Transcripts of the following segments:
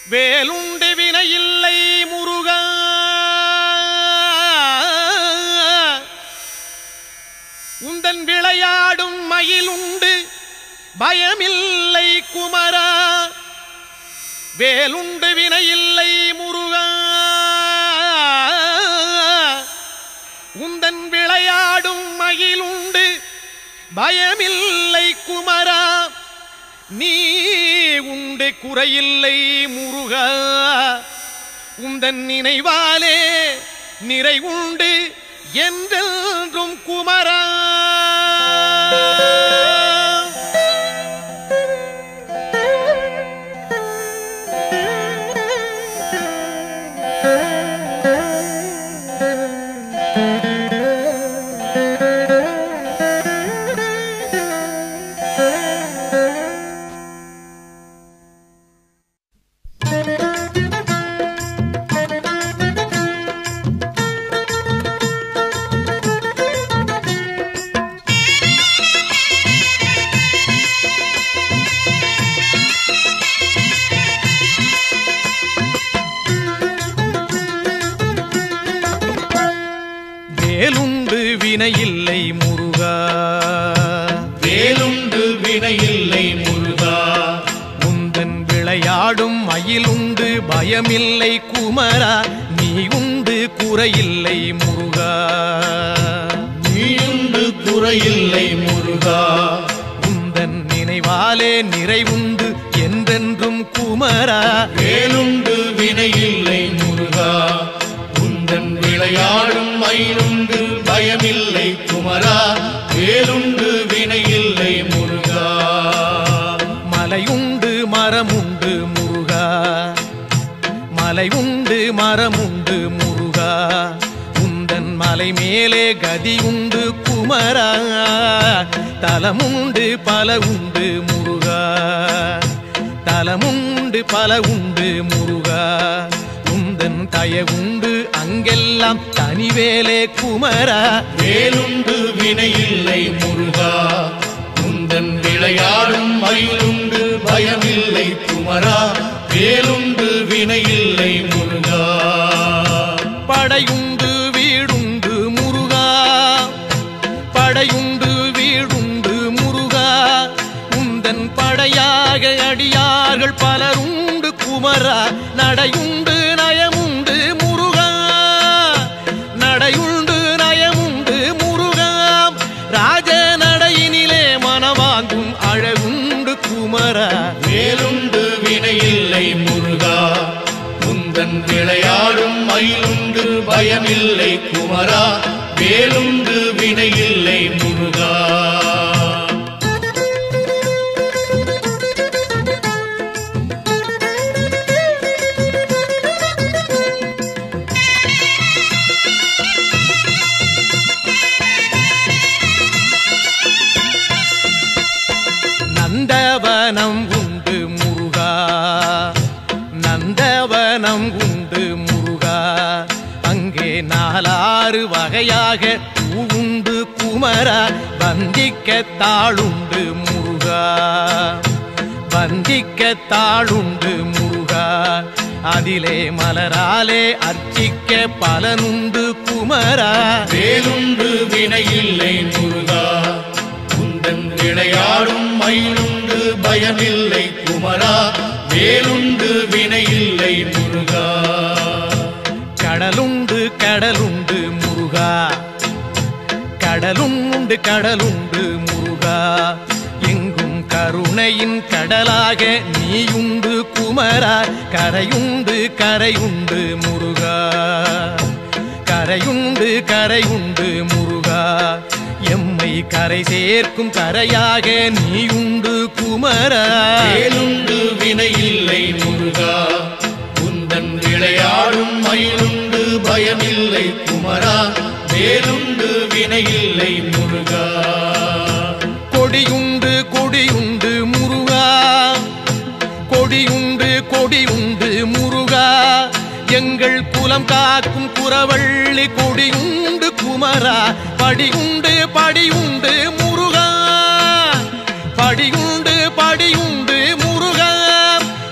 வேலுண்டு வினையில்லை முருகா உந்தன் விளையாடும் மயிலுண்டு பயமில்லை குமரா வேலுண்டு வினையில்லை முருகா உந்தன் விளையாடும் மயிலுண்டு பயமில்லை குமரா நீ உண்டு குறையில்லை முருகா உந்தன் நினைவாலே நிறைவுண்டு என்றென்றும் குமரா வேலுண்டு வினையில்லை முருகா வேலுண்டு வினையில்லை முருகா உந்தன் விளையாடும் மயிலுண்டு பயமில்லை குமரா நீ உண்டு குறையில்லை முருகா நீயுண்டு குறையில்லை முருகா உந்தன் நினைவாலே நிறைவுண்டு என்றென்றும் குமரா வேலுண்டு வினையில்லை முருகா உந்தன் விளையாடும் மயிலுண்டு பயமில்லை குமரா வேலுண்டு வினையில்லை முருகா மலையுண்டு மரமுண்டு முருகா மலையுண்டு மரமுண்டு முருகா உந்தன் மலை மேலே கதியுண்டு குமரா தலமுண்டு பல உண்டு முருகா தலமுண்டு பல உண்டு முருகா உந்தன் தயவுண்டு அங்கெல்லாம் தனிவேலே குமரா வேலுண்டு வினையில்லை முருகா உந்தன் விளையாடும் மயிலுண்டு பயமில்லை குமரா வேலுண்டு வினையில்லை முருகா படையுண்டு வீடுண்டு முருகா படையுண்டு வீடுண்டு முருகா உந்தன் படையாக அடியார்கள் பலருண்டு குமரா நடையுண்டு நயமுண்டு முருகா நடையுண்டு நயமுண்டு முருகா ராஜ நடையினிலே மனவாங்கும் அழகுண்டு குமரா வேலுண்டு வினையில்லை முருகா உந்தன் விளையாடும் மயிலுண்டு பயமில்லை குமரா வேலுண்டு வினையில்லை முருகா நந்தவனம் உண்டு முருகா நந்தவனம் உண்டு முருகா அங்கே நாலாறு வகையாக பூவுண்டு குமரா வந்திக்க தாளுண்டு முருகா வந்திக்க தாளுண்டு முருகா அதிலே மலராலே அர்ச்சிக்க பலனுண்டு குமரா வேலுண்டு வினையில்லை முருகா உந்தன் விளையாடும் மயிலுண்டு பயமில்லை குமரா வேலுண்டு வினையில்லை முருகா கடலுண்டு கடலுண்டு முருகா கடலுண்டு கடலுண்டு முருகா எங்கும் கருணையின் கடலாக நீயுண்டு குமரா கரையுண்டு கரையுண்டு முருகா கரையுண்டு கரையுண்டு முருகா எம்மை கரை சேர்க்கும் கரையாக நீயுண்டு குமரா வேலுண்டு வினையில்லை முருகா உந்தன் விளையாடும் மயிலுண்டு பயமில்லை குமரா வேலுண்டு வினையில்லை முருகா கொடியுண்டு கொடியுண்டு முருகா கொடியுண்டு கொடியுண்டு முருகா எங்கள் குலம் காக்கும் குறவள்ளி கொடியுண்டு குமரா படியுண்டு படியுண்டு முருகா படியுண்டு படியுண்டு முருகா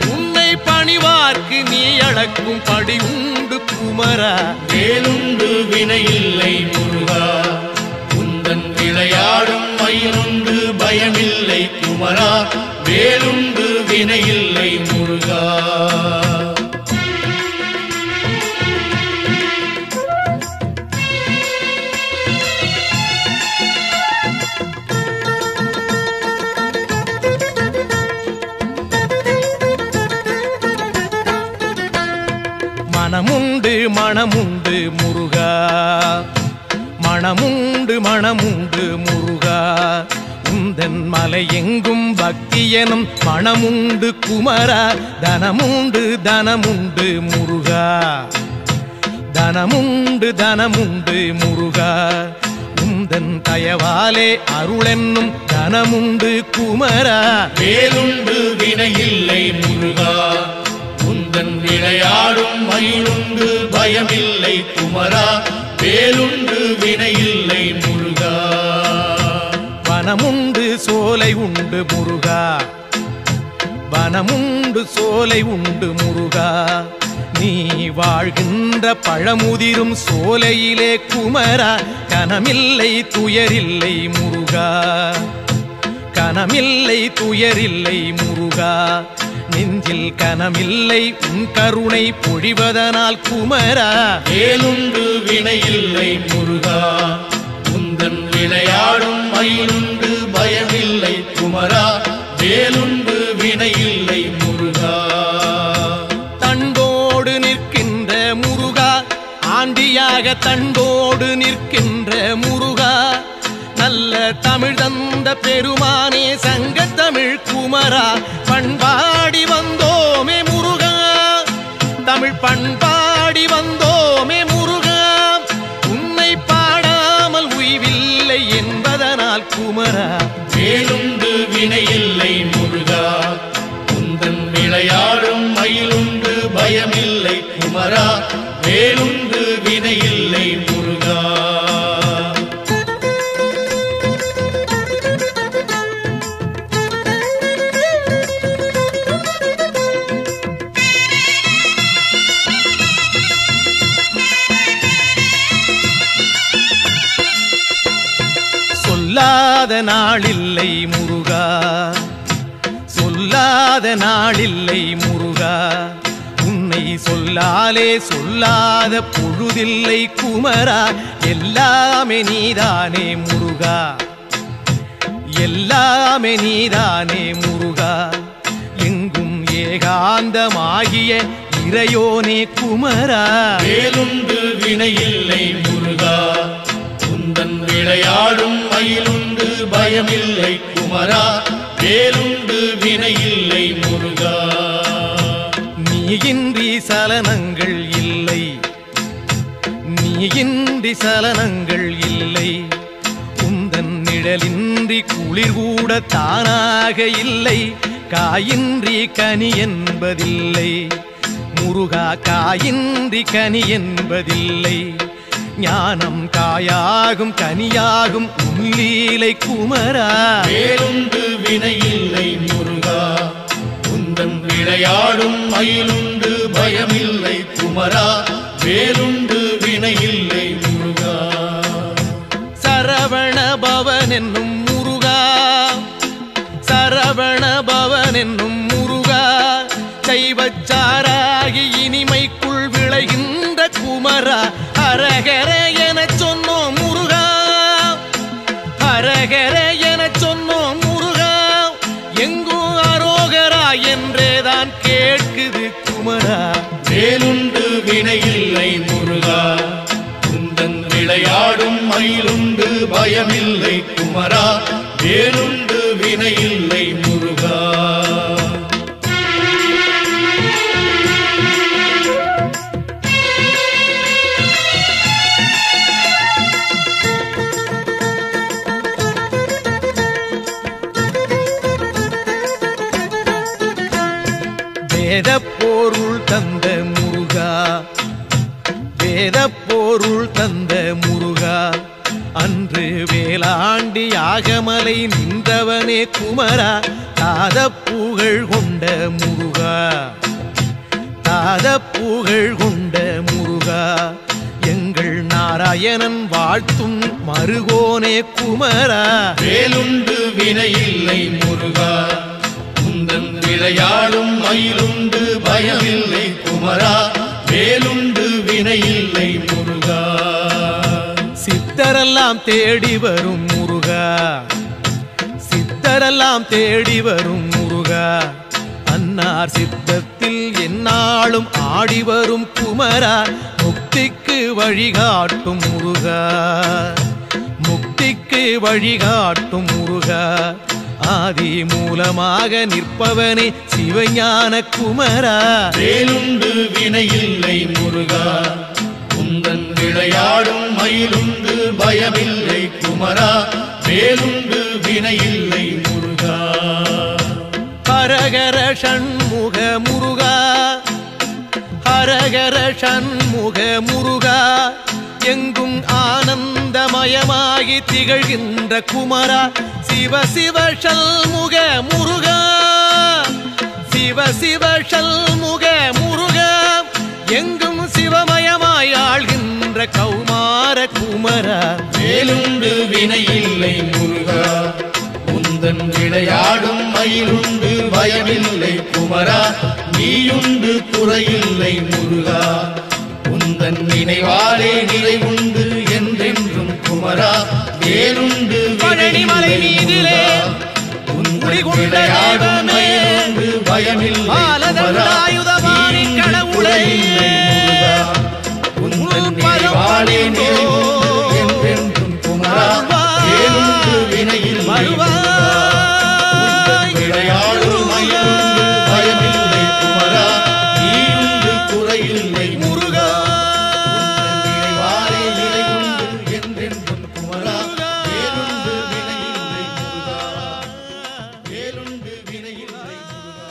உன்னை பணிவார் அளக்கும் படி உண்டு குமரா. வேலுண்டு வினையில்லை முருகா, உந்தன் விளையாடும் மயிலுண்டு பயமில்லை குமரா. வேலுண்டு வினையில்லை முருகா. மனமுண்டு மனமுண்டு முருகா, மனமுண்டு மனமுண்டு முருகா. உந்தன் மலை எங்கும் பக்தி எனும் மனமுண்டு குமரா. தனமுண்டு தனமுண்டு முருகா, தனமுண்டு தனமுண்டு முருகா. உந்தன் தயவாலே அருளென்னும் தனமுண்டு குமரா. வேலுண்டு வினையில்லை முருகா, உந்தன் விளையாடும் மயிலுண்டு பயமில்லை குமரா. வேலுண்டு வினையில்லை முருகா. வனமுண்டு சோலை உண்டு முருகா, வனமுண்டு சோலை உண்டு முருகா. நீ வாழ்கின்ற பழமுதிரும் சோலையிலே குமரா. கனமில்லை துயரில்லை முருகா, கனமில்லை துயரில்லை முருகா. நெஞ்சில் கனமில்லை உன் கருணை பொழிவதனால் குமரா. வேலுண்டு வினையில்லை முருகா, உந்தன் விளையாடும் மயிலுண்டு பயமில்லை குமரா. வேலுண்டு வினையில்லை முருகா. தண்டோடு நிற்கின்ற முருகா, ஆண்டியாக தண்டோடு நிற்கின்ற முருகா. நல்ல தமிழ் தந்த பெருமானே சங்கத்தமிழ் குமரா. பண்பாடி வந்தோமே முருகா, தமிழ் பண்பாடி வந்தோமே முருகா. உன்னை பாடாமல் உய்வில்லை என்பதனால் குமரா. வேலுண்டு வினையில்லை முருகா, உந்தன் விளையாடும் மயிலுண்டு பயமில்லை குமரா. வேலுண்டு வினையில்லை முருகா. சொல்லாத நாளில்லை முருகா, சொல்லாத நாளில்லை முருகா. உன்னை சொல்லாலே சொல்லாத பொழுதில்லை குமரா. எல்லாமே நீதானே முருகா, எல்லாமே நீதானே முருகா. எங்கும் ஏகாந்தமாகிய இறையோனே குமரா. வேலுண்டு வினையில்லை முருகா, உந்தன் விளையாடும் மயிலுண்டு பயமில்லை குமரா. வேலுண்டு வினையில்லை முருகா. நீயின்றி சலனங்கள் இல்லை, நீயின்றி சலனங்கள் இல்லை. உந்தன் நிழலின்றி குளிர் கூட தானாக இல்லை. காயின்றி கனி என்பதில்லை முருகா, காயின்றி கனி என்பதில்லை. ஞானம் காயாகும் கனியாகும் உன்லீலை குமரா. வேலுண்டு வினையில்லை முருகா, உந்தன் விளையாடும் மயிலுண்டு பயமில்லை குமரா. வேலுண்டு வினையில்லை முருகா. சரவண பவன் என்னும் முருகா, சரவண பவன் என்னும் முருகா. சைவச்சாராகி இனிமைக்குள் விளைகின்ற குமரா. ஹரஹர எனச் சொன்னோம் முருகா, ஹரஹர எனச் சொன்னோம் முருகா. எங்கும் அரோகரா என்றேதான் கேட்குது குமரா. வேலுண்டு வினையில்லை முருகா, உந்தன் விளையாடும் மயிலுண்டு பயமில்லை குமரா. வேலுண்டு வினையில்லை முருகா. வேதப்பொருள் தந்த முருகா, வேதப்பொருள் தந்த முருகா. அன்று வேளாண்டி யாகமலை நின்றவனே குமரா. தாத புகழ் கொண்ட முருகா, தாத நாத புகழ் கொண்ட முருகா எங்கள் நாராயணன் வாழ்த்தும் மருகோனே குமரா வேலுண்டு வினையில்லை முருகா உந்தன் விளையாடும் மயிலுண்டு பயமில்லை குமரா வேலுண்டு வினையில்லை முருகா சித்தரெல்லாம் தேடி வரும் முருகா சித்தரெல்லாம் தேடி வரும் முருகா அன்னார் சித்தத்தில் எந்நாளும் ஆடி வரும் குமரா முக்திக்கு வழிகாட்டும் முருகா முக்திக்கு வழிகாட்டும் முருகா ஆதி மூலமாக நிற்பவனே சிவஞான குமரா வேலுண்டு வினையில்லை முருகா உந்தன் விளையாடும் மயிலுண்டு பயமில்லை குமரா வேலுண்டு வினையில்லை முருகா ஹரஹர ஷண்முக முருகா ஹரஹர ஷண்முக முருகா எங்கும் ஆனந்தமயமாகி திகழ்கின்ற குமரா சிவ சிவ ஷண்முக முருகா சிவ சிவ ஷண்முக முருகா எங்கும் சிவமயமாய் ஆள்கின்ற கௌமார குமரா வேலுண்டு வினையில்லை முருகா உந்தன் விளையாடும் மயிலுண்டு பயமில்லை குமரா நீயுண்டு குறையில்லை முருகா உந்தன் நினைவாலே நிறைவுண்டு என்றென்றும் குமரா வேலுண்டு பழனிமலை மீதிலே உந்தன் விளையாடும் மயிலுண்டு பயமில்லை குமரா நீயுண்டு குறையில்லை முருகா உந்தன் நினைவாலே நிறைவுண்டு என்றென்றும் குமரா வேலுண்டு வினையில்லை விளையாடும் மயிலுண்டு பயமில்லை குமரா நீயுண்டு குறையில்லை முருகா நினைவாலே நிறைவுண்டு என்றென்றும் குமரா வேலுண்டு வினையில்லை முருகா வேலுண்டு வினையில்லை முருகா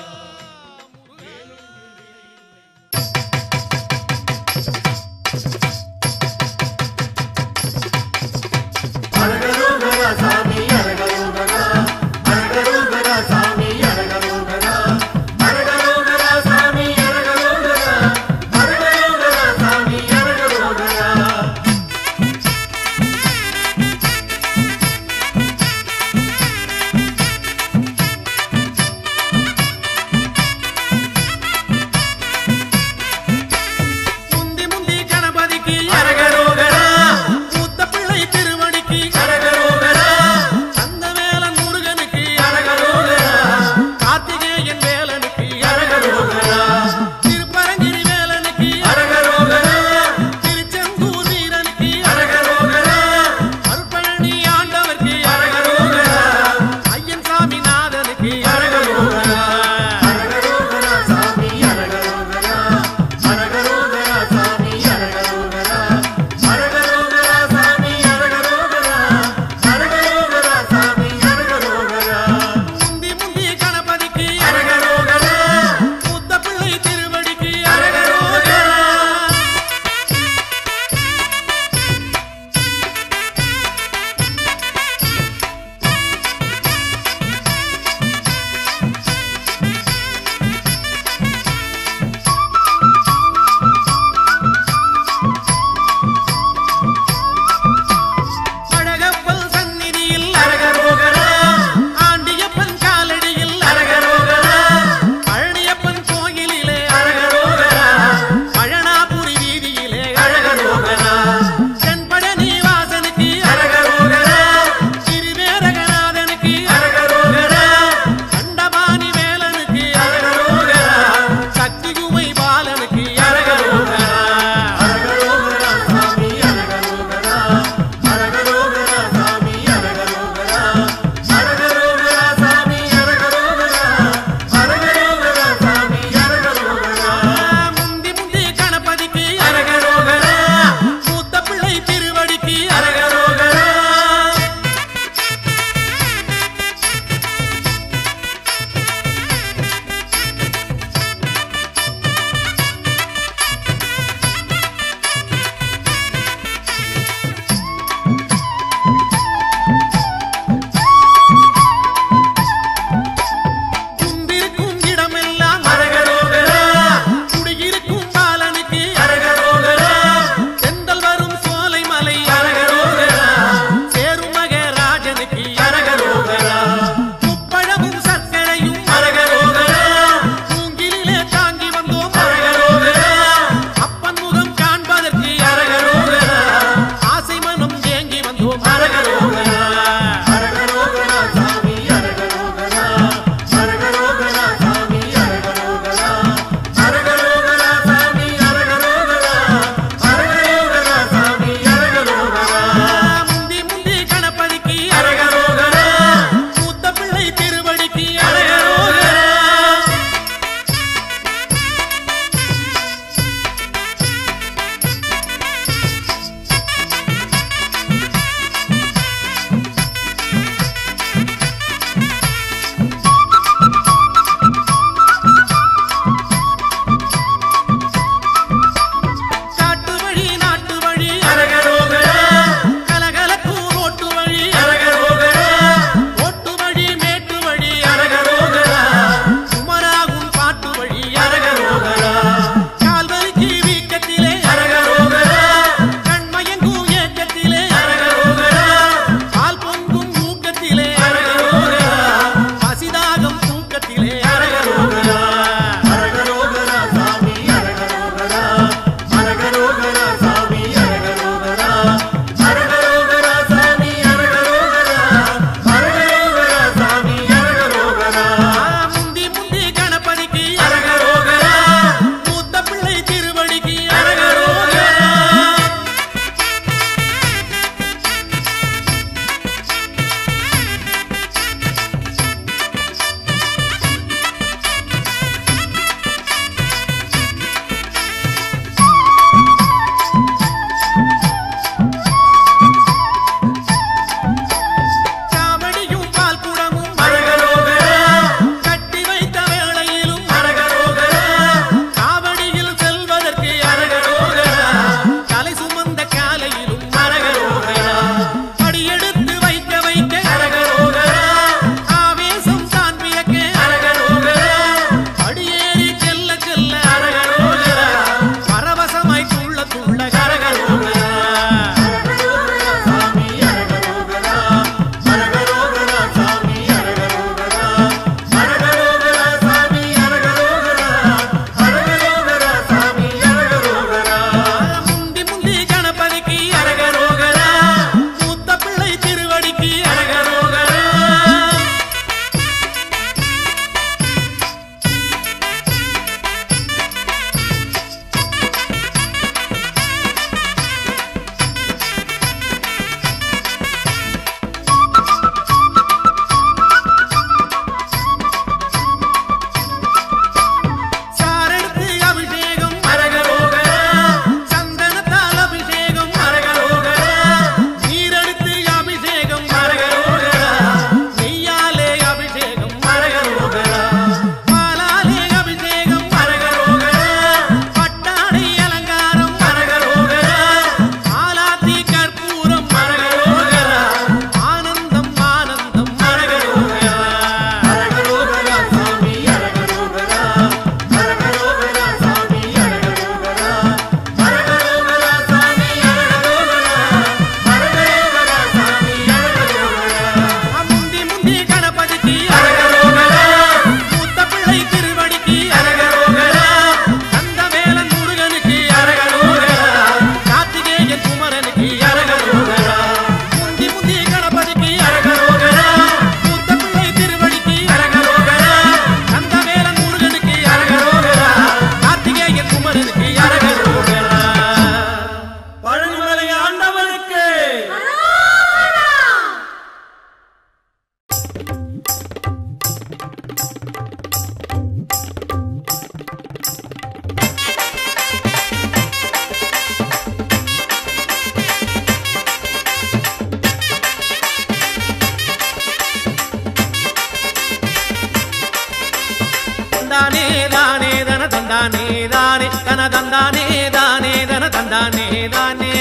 தந்தானே தானே தன தந்தானே தானே தன தந்தானே தானே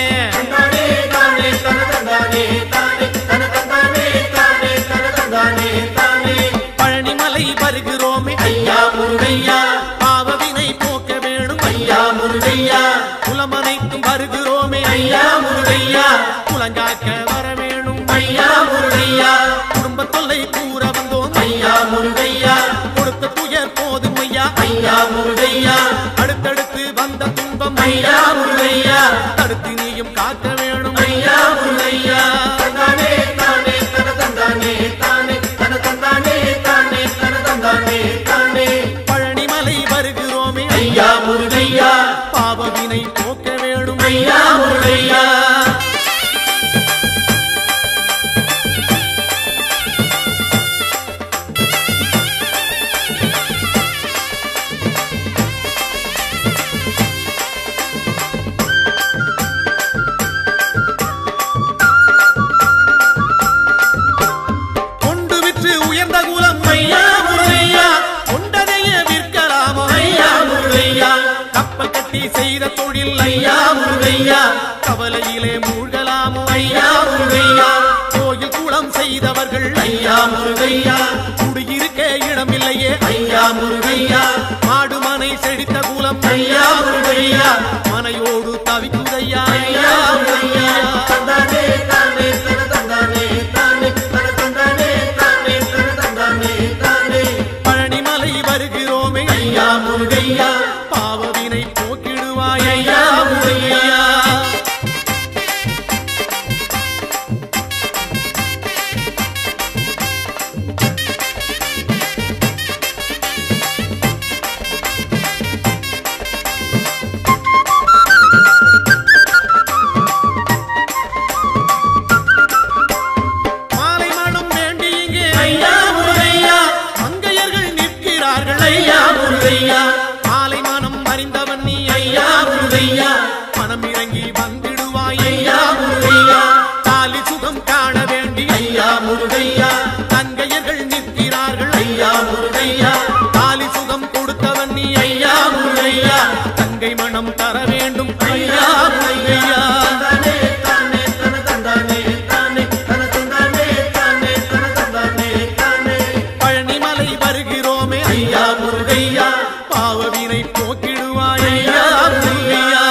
பழனிமலை வருகிறோமே ஐயா முருகையா பாவவினை போக்க வேணும் ஐயா முருகையா குலமனைக்கும் வருகிறோமே ஐயா முருகையா குலங்காக்க வர வேணும் ஐயா முருகையா குடும்ப தொல்லை கூற வந்தோம் ஐயா முருகையா கொடுத்த துயர் போதும் ஐயா ஐயா முருகையா அடுத்தடுத்து வந்த துன்பம் ஐயா முருகையா தடுத்து நீயும் காக்க வேணும் ஐயா முருகையா பழனிமலை வருகிறோமே ஐயா முருகையா பாவவினை போக்க வேணும் ஐயா முருகையா கொண்டு விற்று உயர்ந்த குலம் ஐயா முருகையா கொண்டதைய விற்கலாமோ ஐயா முருகையா கப்பல் கட்டி செய்த தொழில் ஐயா முருகையா கவலையிலே மூழ்கலாமோ ஐயா முருகையா கோயில் குளம் செய்தவர்கள் ஐயா முருகையா குடியிருக்க இடமில்லையே ஐயா முருகையா மாடு மனை செழித்த குலம் ஐயா முருகையா மனையோடு தவிக்குதையா ஐயா முருகையா பழனிமலை வருகிறோமே ஐயா முருகையா பாவவினை போக்கிடுவாய் ஐயா முருகையா மாலை மனம் வேண்டி இங்கே ஐயா முருகையா மங்கையர்கள் நிற்கிறார்கள் ஐயா முருகையா மாலை மனம் அறிந்தவன் நீ ஐயா முருகையா மனம் இறங்கி வந்திடுவாய் ஐயா முருகையா தாலி சுகம் காண வேண்டி ஐயா முருகையா தங்கையர்கள் நிற்கிறார்கள் ஐயா முருகையா தாலி சுகம் கொடுத்தவன் நீ ஐயா முருகையா தங்கை மனம் தர வேண்டும் ஐயா முருகையா பழனிமலை வருகிறோமே ஐயா முருகையா பாவவினை போக்கிடுவாய் ஐயா முருகையா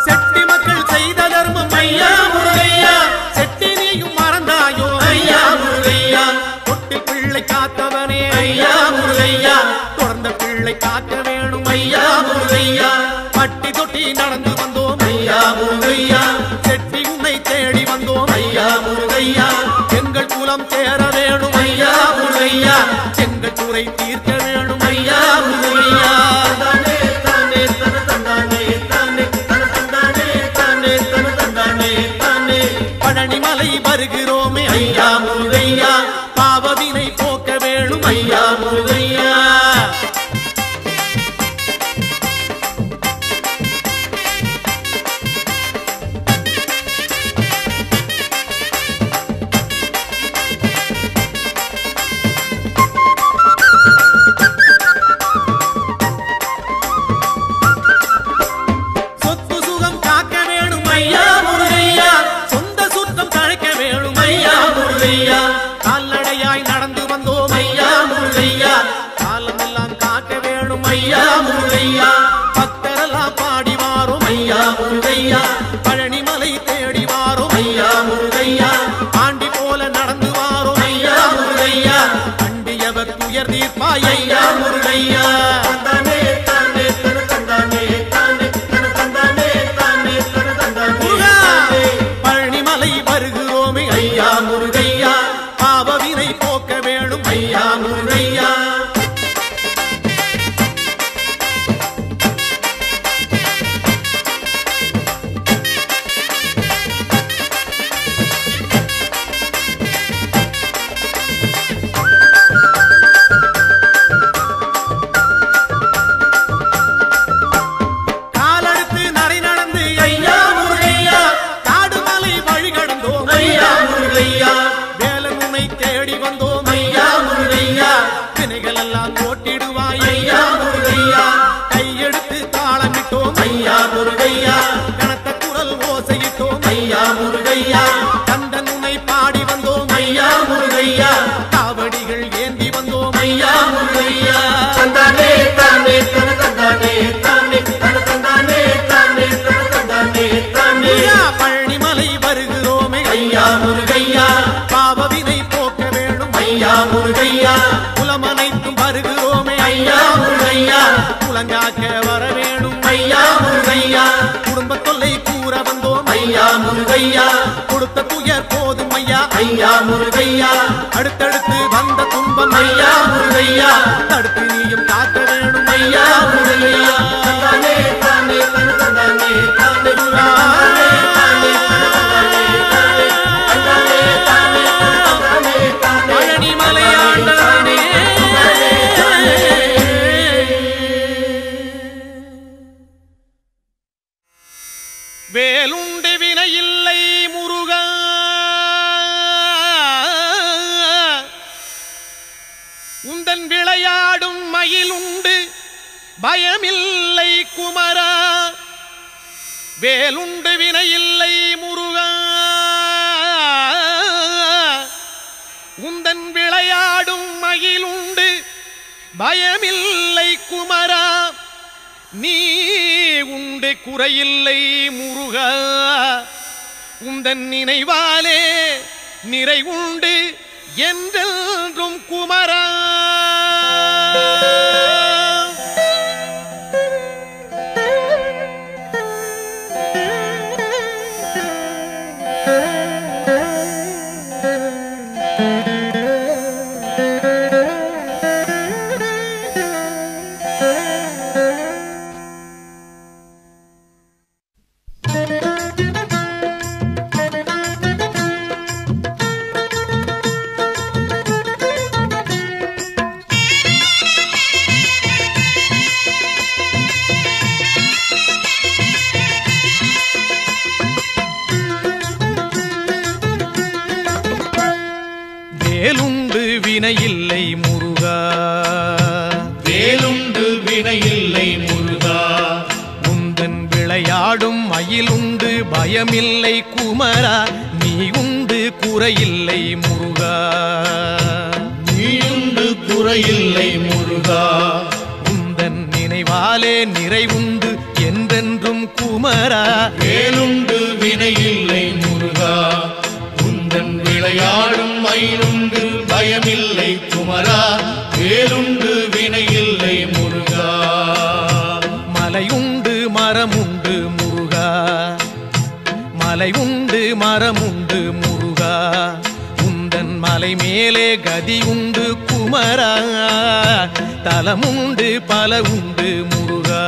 செட்டி மக்கள் செய்த தர்மம் ஐயா முருகையா செட்டி நீயும் மறந்தாயோ ஐயா முருகையா தொட்டி பிள்ளை காத்தவனே ஐயா முருகையா தொடர்ந்த பிள்ளை காக்க வேணும் ஐயா முருகையா பட்டி தொட்டி நடந்து வந்தோம் ஐயா முருகையா செட்டி உன்னை தேடி வந்தோம் ஐயா முருகையா எங்கள் குலம் சேர வேணும் ஐயா முருகையா எங்கள் குறை தீர்க்க வேணும் ஐயா முருகையா பழனிமலை வருகிறோமே ஐயா முருகையா பாவவினை போக்க வேணும் ஐயா முருகையா சொத்து சுகம் காக்க வேணும் ஐயா முருகையா சொந்த சுத்தம் தழைக்க வேணும் ஐயா முருகையா கால்நடையாய் நடந்து வந்தோம் ஐயா முருகையா காலமெல்லாம் காக்க வேணும் ஐயா முருகையா பக்தரெல்லாம் பாடி வாரோம் ஐயா முருகையா பழனிமலை தேடி வாரோம் ஐயா முருகையா ஆண்டி போல நடந்து வாரோம் ஐயா முருகையா அண்டியவர் துயர் தீர்ப்பாய் ஐயா முருகையா பழனிமலை வருகிறோமே ஐயா முருகையா பாவவினை போக்க வேணும் ஐயா முருகையா வினைகள் எல்லாம் ஓட்டிடுவாய் ஐயா முருகையா கையெடுத்து தாளமிட்டோம் ஐயா முருகையா கனத்த குரல் ஓசையிட்டோம் ஐயா முருகையா கந்தன் உன்னை பாடி வந்தோம் ஐயா முருகையா காவடிகள் ஏந்தி வந்தோம் ஐயா முருகையா தந்தானே தானே தன தந்தானே தானே தன தந்தானே தானே தன தந்தானே தானே பழனிமலை வருகிறோமே ஐயா முருகையா பாவவினை போக்க வேணும் ஐயா முருகையா குலமனைத்தும் வருகிறோமே ஐயா முருகையா குலங்காக்க வர வேணும் ஐயா முருகையா குடும்ப தொல்லை கூற வந்தோம் ஐயா முருகையா கொடுத்த துயர் போதும் ஐயா ஐயா முருகையா அடுத்தடுத்து வந்த துன்பம் ஐயா முருகையா தடுத்து நீயும் காக்க வேணும் ஐயா முருகையா தந்தானே தானே தன தந்தானே தானே தானே தானே தந்தானே தானே தானே தானே பழனிமலையாண்டவனே வேலுண்டு வினையில்லை முருகா உந்தன் விளையாடும் மயிலுண்டு பயமில்லை குமரா வேலுண்டு வினையில்லை முருகா உந்தன் விளையாடும் மயிலுண்டு பயமில்லை குமரா நீ உண்டு குறையில்லை முருகா உந்தன் நினைவாலே நிறை உண்டு என்றென்றும் குமரா வேலுண்டு வினையில்லை முருகா வேலுண்டு வினையில்லை முருகா உந்தன் விளையாடும் மயிலுண்டு பயமில்லை குமரா நீ உண்டு குறையில்லை முருகா நீயுண்டு குறையில்லை முருகா உந்தன் நினைவாலே நிறைவுண்டு என்றென்றும் குமரா வேலுண்டு வினையில்லை முருகா உந்தன் விளையாடும் மயிலுண்டு பயமில்லை குமரா வேலுண்டு வினையில்லை முருகா மலையுண்டு மரமுண்டு முருகா மலை உண்டு மரமுண்டு முருகா உந்தன் மலை மேலே கதி உண்டு குமரா தலமுண்டு பல உண்டு முருகா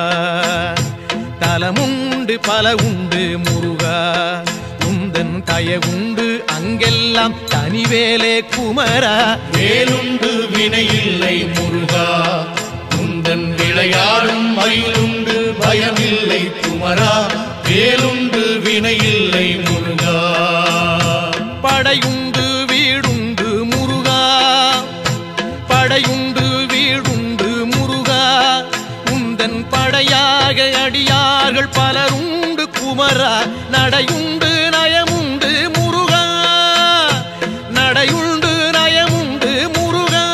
தலமுண்டு பல உண்டு முருகா உந்தன் தயவுண்டு அங்கெல்லாம் தனிவேலே குமரா வேலுண்டு வினையில்லை முருகா உந்தன் விளையாடும் மயிலுண்டு பயமில்லை குமரா வேலுண்டு வினையில்லை முருகா படையுண்டு வீடுண்டு முருகா படையுண்டு வீடுண்டு முருகா உந்தன் படையாக அடியார்கள் பலருண்டு குமரா நடையுண்டு நயமுண்டு முருகா நடையுண்டு நயமுண்டு முருகா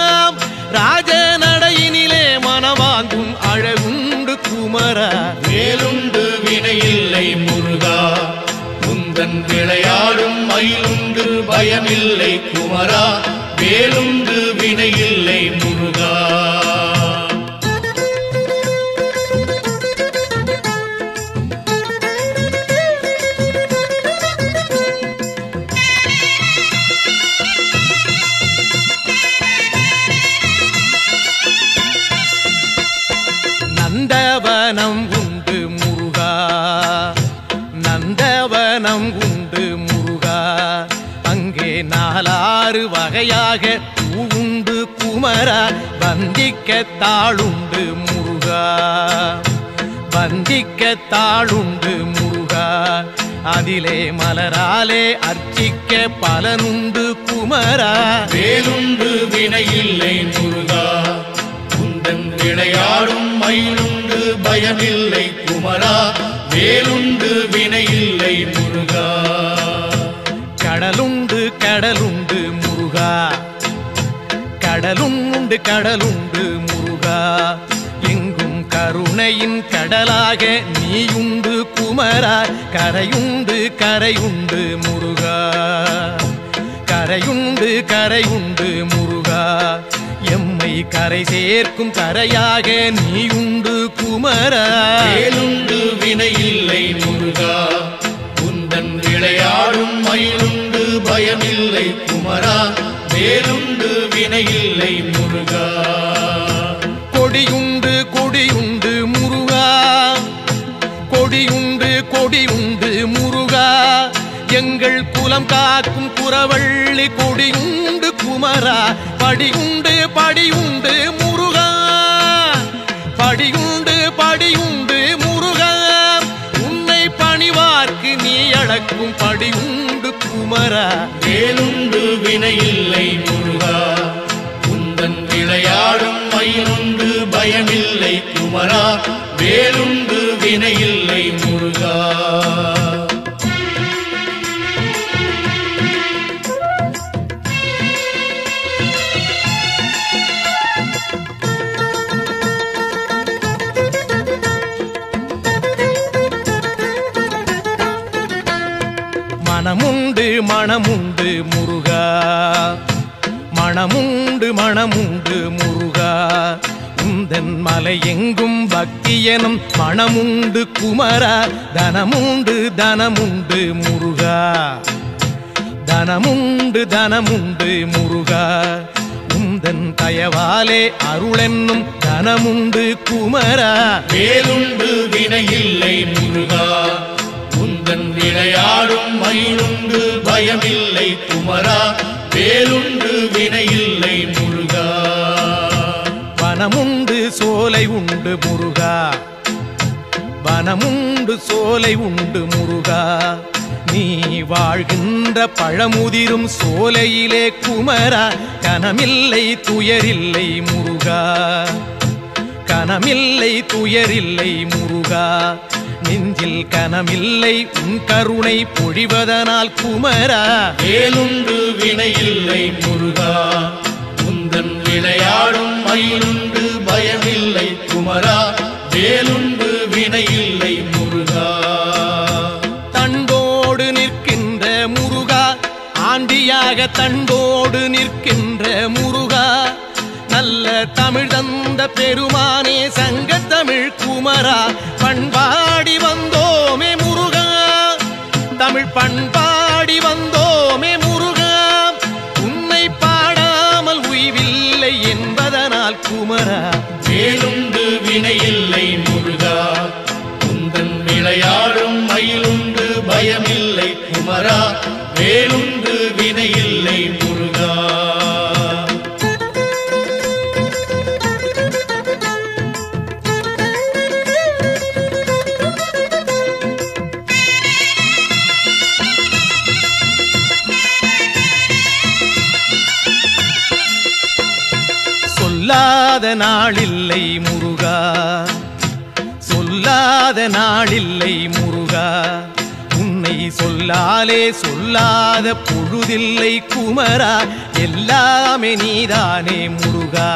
ராஜ நடையினிலே மனவாங்கும் அழகுண்டு குமரா வேலுண்டு வினையில்லை முருகா உந்தன் விளையாடும் மயிலுண்டு பயமில்லை குமரா வேலுண்டு வினையில்லை முருகா நந்தவனம் உண்டு முருகா நந்தவனம் உண்டு முருகா அங்கே நாலாறு வகையாக பூவுண்டு குமரா வந்திக்க தாளுண்டு முருகா வந்திக்க தாளுண்டு முருகா அதிலே மலராலே அர்ச்சிக்க பலனுண்டு குமரா வேலுண்டு வினையில்லை முருகா மயிலுண்டு பயமில்லை குமரா வேலுண்டு வினையில்லை முருகா கடலுண்டு கடலுண்டு முருகா கடலுண்டு கடலுண்டு முருகா எங்கும் கருணையின் கடலாக நீயுண்டு குமரா கரையுண்டு கரையுண்டு முருகா கரையுண்டு கரையுண்டு முருகா எம்மை கரை சேர்க்கும் கரையாக நீயுண்டு குமரா வேலுண்டு வினையில்லை முருகா உந்தன் விளையாடும் மயிலுண்டு பயமில்லை குமரா வேலுண்டு வினையில்லை முருகா கொடியுண்டு கொடியுண்டு முருகா கொடியுண்டு கொடியுண்டு முருகா எங்கள் குலம் காக்கும் குறவள்ளி கொடியுண்டு குமரா படியுண்டு படியுண்டு முருகா படியுண்டு படியுண்டு முருகா உன்னை பணிவார்க்கு நீ அளக்கும் படியுண்டு குமரா வேலுண்டு வினையில்லை முருகா உந்தன் விளையாடும் மயிலுண்டு பயமில்லை குமரா வேலுண்டு வினையில்லை முருகா மனமுண்டு மனமுண்டு முருகா மனமுண்டு மனமுண்டு முருகா உந்தன் மலை எங்கும் பக்தி எனும் மனமுண்டு குமரா தனமுண்டு தனமுண்டு முருகா தனமுண்டு தனமுண்டு முருகா உந்தன் தயவாலே அருளென்னும் தனமுண்டு குமரா வேலுண்டு வினையில்லை முருகா உந்தன் விளையாடும் மயிலுண்டு பயமில்லை குமரா வேலுண்டு வினையில்லை முருகா வனமுண்டு சோலை உண்டு முருகா வனமுண்டு சோலை உண்டு முருகா நீ வாழ்கின்ற பழமுதிரும் சோலையிலே குமரா கனமில்லை துயரில்லை முருகா கனமில்லை துயரில்லை முருகா நெஞ்சில் கனமில்லை உன் கருணை பொழிவதனால் குமரா வேலுண்டு வினையில்லை முருகா உந்தன் விளையாடும் மயிலுண்டு பயமில்லை குமரா வேலுண்டு வினையில்லை முருகா தண்டோடு நிற்கின்ற முருகா ஆண்டியாக தண்டோடு நிற்கின்ற முருகா நல்ல தமிழ் தந்த பெருமானே சங்க தமிழ் குமரா பண்பாடி வந்தோமே முருகா தமிழ் பண்பாடி வந்தோமே முருகா உன்னை பாடாமல் உய்வில்லை என்பதனால் குமரா வேலுண்டு வினையில்லை முருகா உந்தன் விளையாடும் மயிலுண்டு பயமில்லை குமரா வேலுண்டு வினையில்லை முருகா சொல்லாத நாளில்லை முருகா சொல்லாத நாளில்லை முருகா உன்னை சொல்லாலே சொல்லாத பொழுதில்லை குமரா எல்லாமே நீதானே முருகா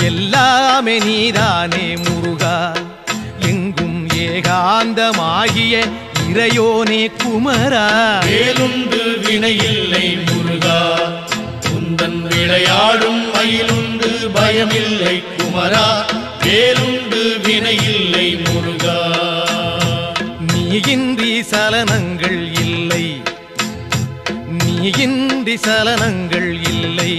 எல்லாமே நீதானே முருகா எங்கும் ஏகாந்தமாகிய இறையோனே குமரா வேலுண்டு வினையில்லை முருகா உந்தன் விளையாடும் மயிலுண்டு பயமில்லை குமரா வேலுண்டு வினையில்லை முருகா நீயின்றி சலனங்கள் இல்லை நீயின்றி சலனங்கள் இல்லை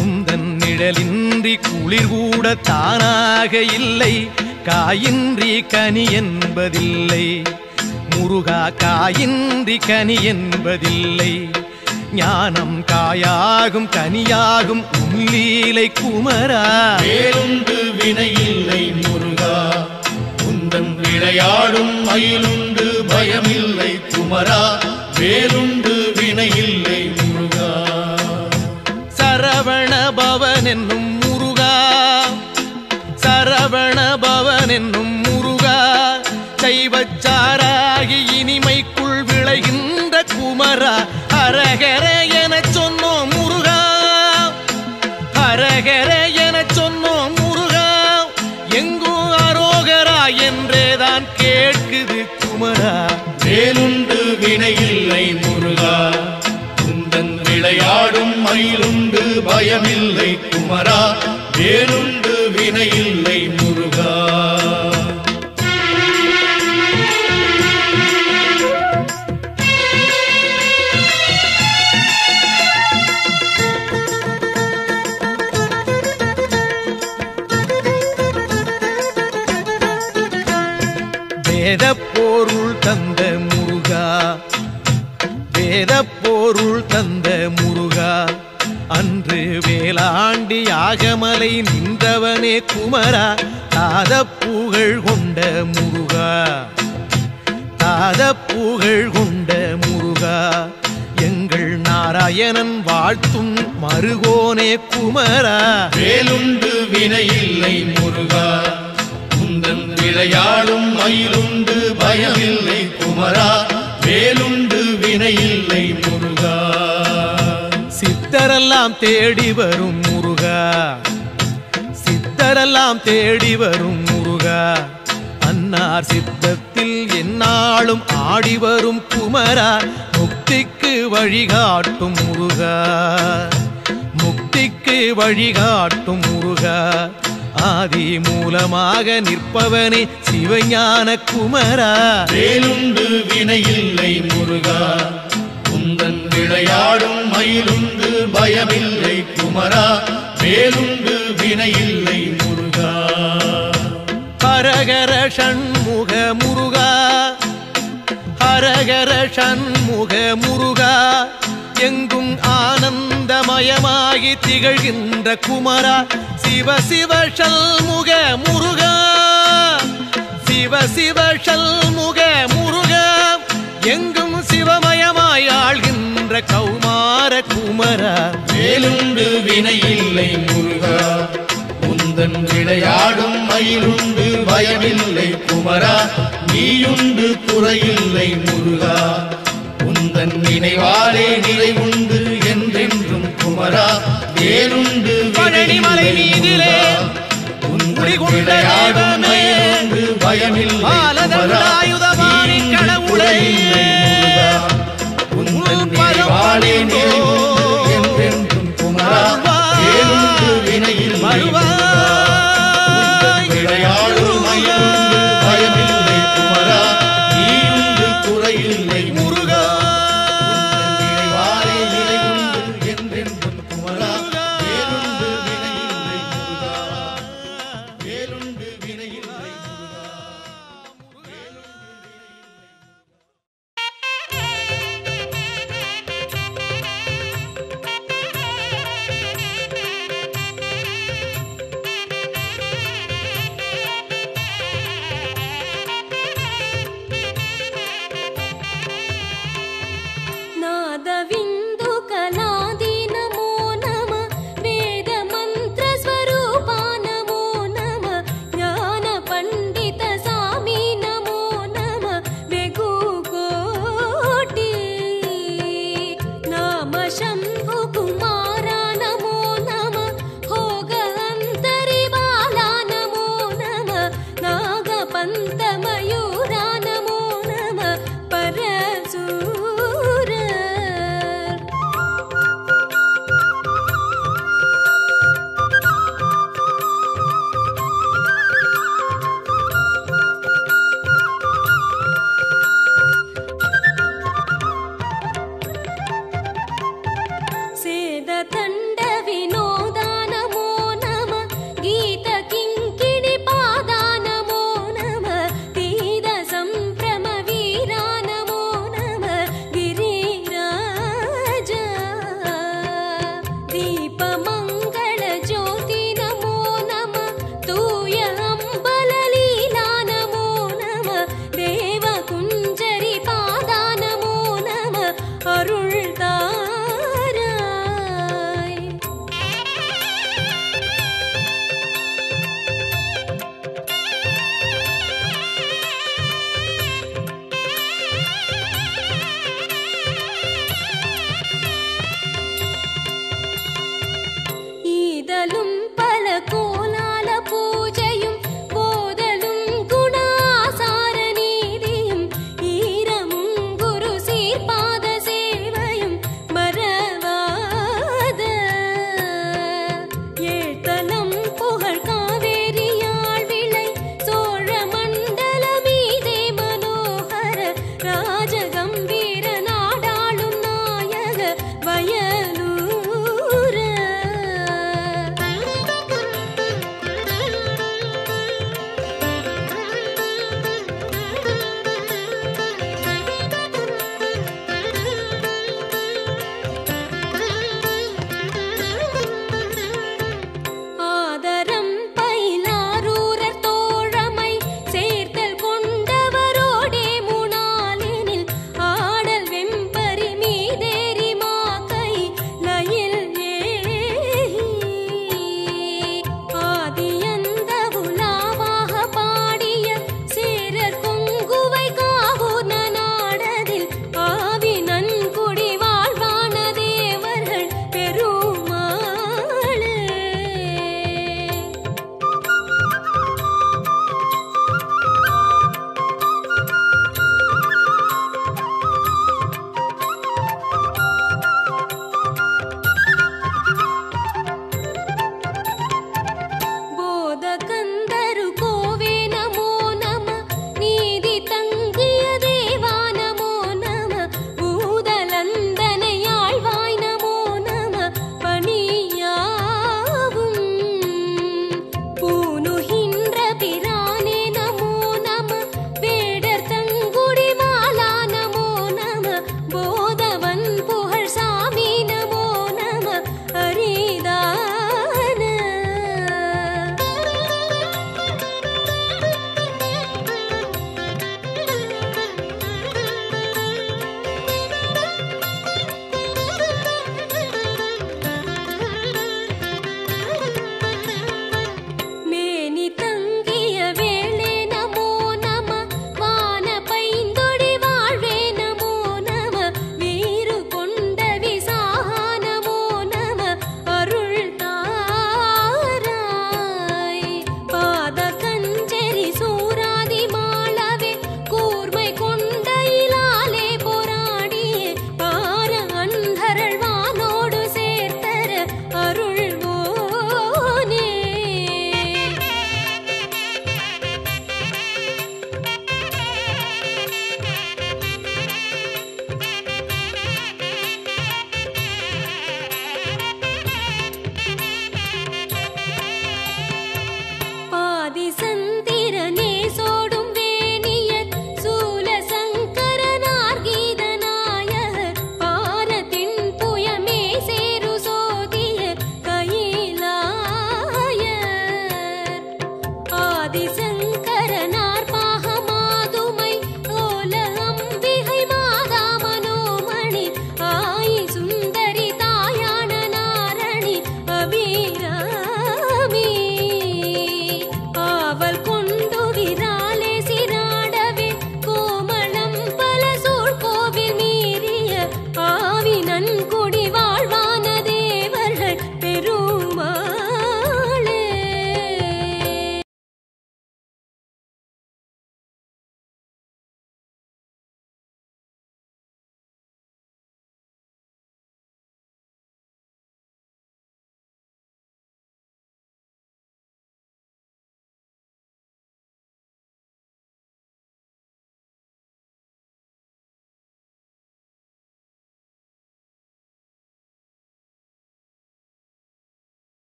உந்தன் நிழலின்றி குளிர் கூட தானாக இல்லை காயின்றி கனி என்பதில்லை முருகா காயின்றி கனி என்பதில்லை ஞானம் காயாகும் கனியாகும் உள்ளீலை குமரா வேலுண்டு வினையில்லை முருகா உந்தன் விளையாடும் மயிலுண்டு பயமில்லை குமரா வேலுண்டு வினையில்லை முருகா சரவண பவன் என்னும் முருகா சரவண பவன் என்னும் முருகா சைவச்சாராகி இனிமைக்குள் விளைகின்ற குமரா ஹரஹர என சொன்னோம் முருகா ஹரஹர என சொன்னோம் முருகா எங்கும் அரோகரா என்றேதான் கேட்குது குமரா வேலுண்டு வினையில்லை முருகா குந்தன் விளையாடும் மயிலுண்டு பயமில்லை குமரா வேலுண்டு வினையில்லை முருகா வேதப்பொருள் தந்த முருகா வேதப்பொருள் தந்த முருகா அன்று வேளாண்டி யாகமலை நின்றவனே குமரா தாதப்புகழ் கொண்ட முருகா தாதப்புகழ் கொண்ட முருகா எங்கள் நாராயணன் வாழ்த்தும் மருகோனே குமரா வேலுண்டு வினையில்லை முருகா குந்தன் விளையாடும் மயிலுண்டு பயமில்லை குமரா வேலுண்டு வினையில்லை முருகா சித்தரெல்லாம் தேடி வரும் முருகா சித்தரெல்லாம் தேடி வரும் முருகா அன்னார் சித்தத்தில் எந்நாளும் ஆடி வரும் குமரா முக்திக்கு வழிகாட்டும் முருகா முக்திக்கு வழிகாட்டும் முருகா ஆதி மூலமாக நிற்பவனே சிவஞான குமரா வேலுண்டு வினையில்லை முருகா குந்தன் விளையாடும் மயிலுண்டு பயமில்லை குமரா வேலுண்டு வினையில்லை முருகா ஹரஹர ஷண்முக முருகா ஹரஹர ஷண்முக முருகா எங்கும் ஆனந்தமயமாகி திகழ்கின்ற குமரா சிவ சிவ ஷண்முக முருகா சிவ சிவ ஷண்முக முருகா எங்கும் சிவமயமாய் ஆள்கின்ற கௌமார குமரா வேலுண்டு வினையில்லை முருகா குந்தன் விளையாடும் மயிலுண்டு பயமில்லை குமரா நீயுண்டு குறையில்லை முருகா குந்தன் நினைவாலே நிறைவுண்டு என்றென்றும் குமரா வேலுண்டு பழனிமலை மீதிலே குடிகொண்ட தெய்வமே பயமில்லை பாலதண்டாயுதபாணி கடவுளே குந்தன் நினைவாலே நிறைவுண்டு என்றென்றும் குமரா வேலுண்டு வினையில்லை விளையாடும் மயிலுண்டு பயமில்லை குமரா நீயுண்டு குறையில்லை முருகா நினைவாலே நிறைவுண்டு என்றென்றும் குமரா வேலுண்டு வினையில்லை முருகா வேலுண்டு வினையில்லை முருகா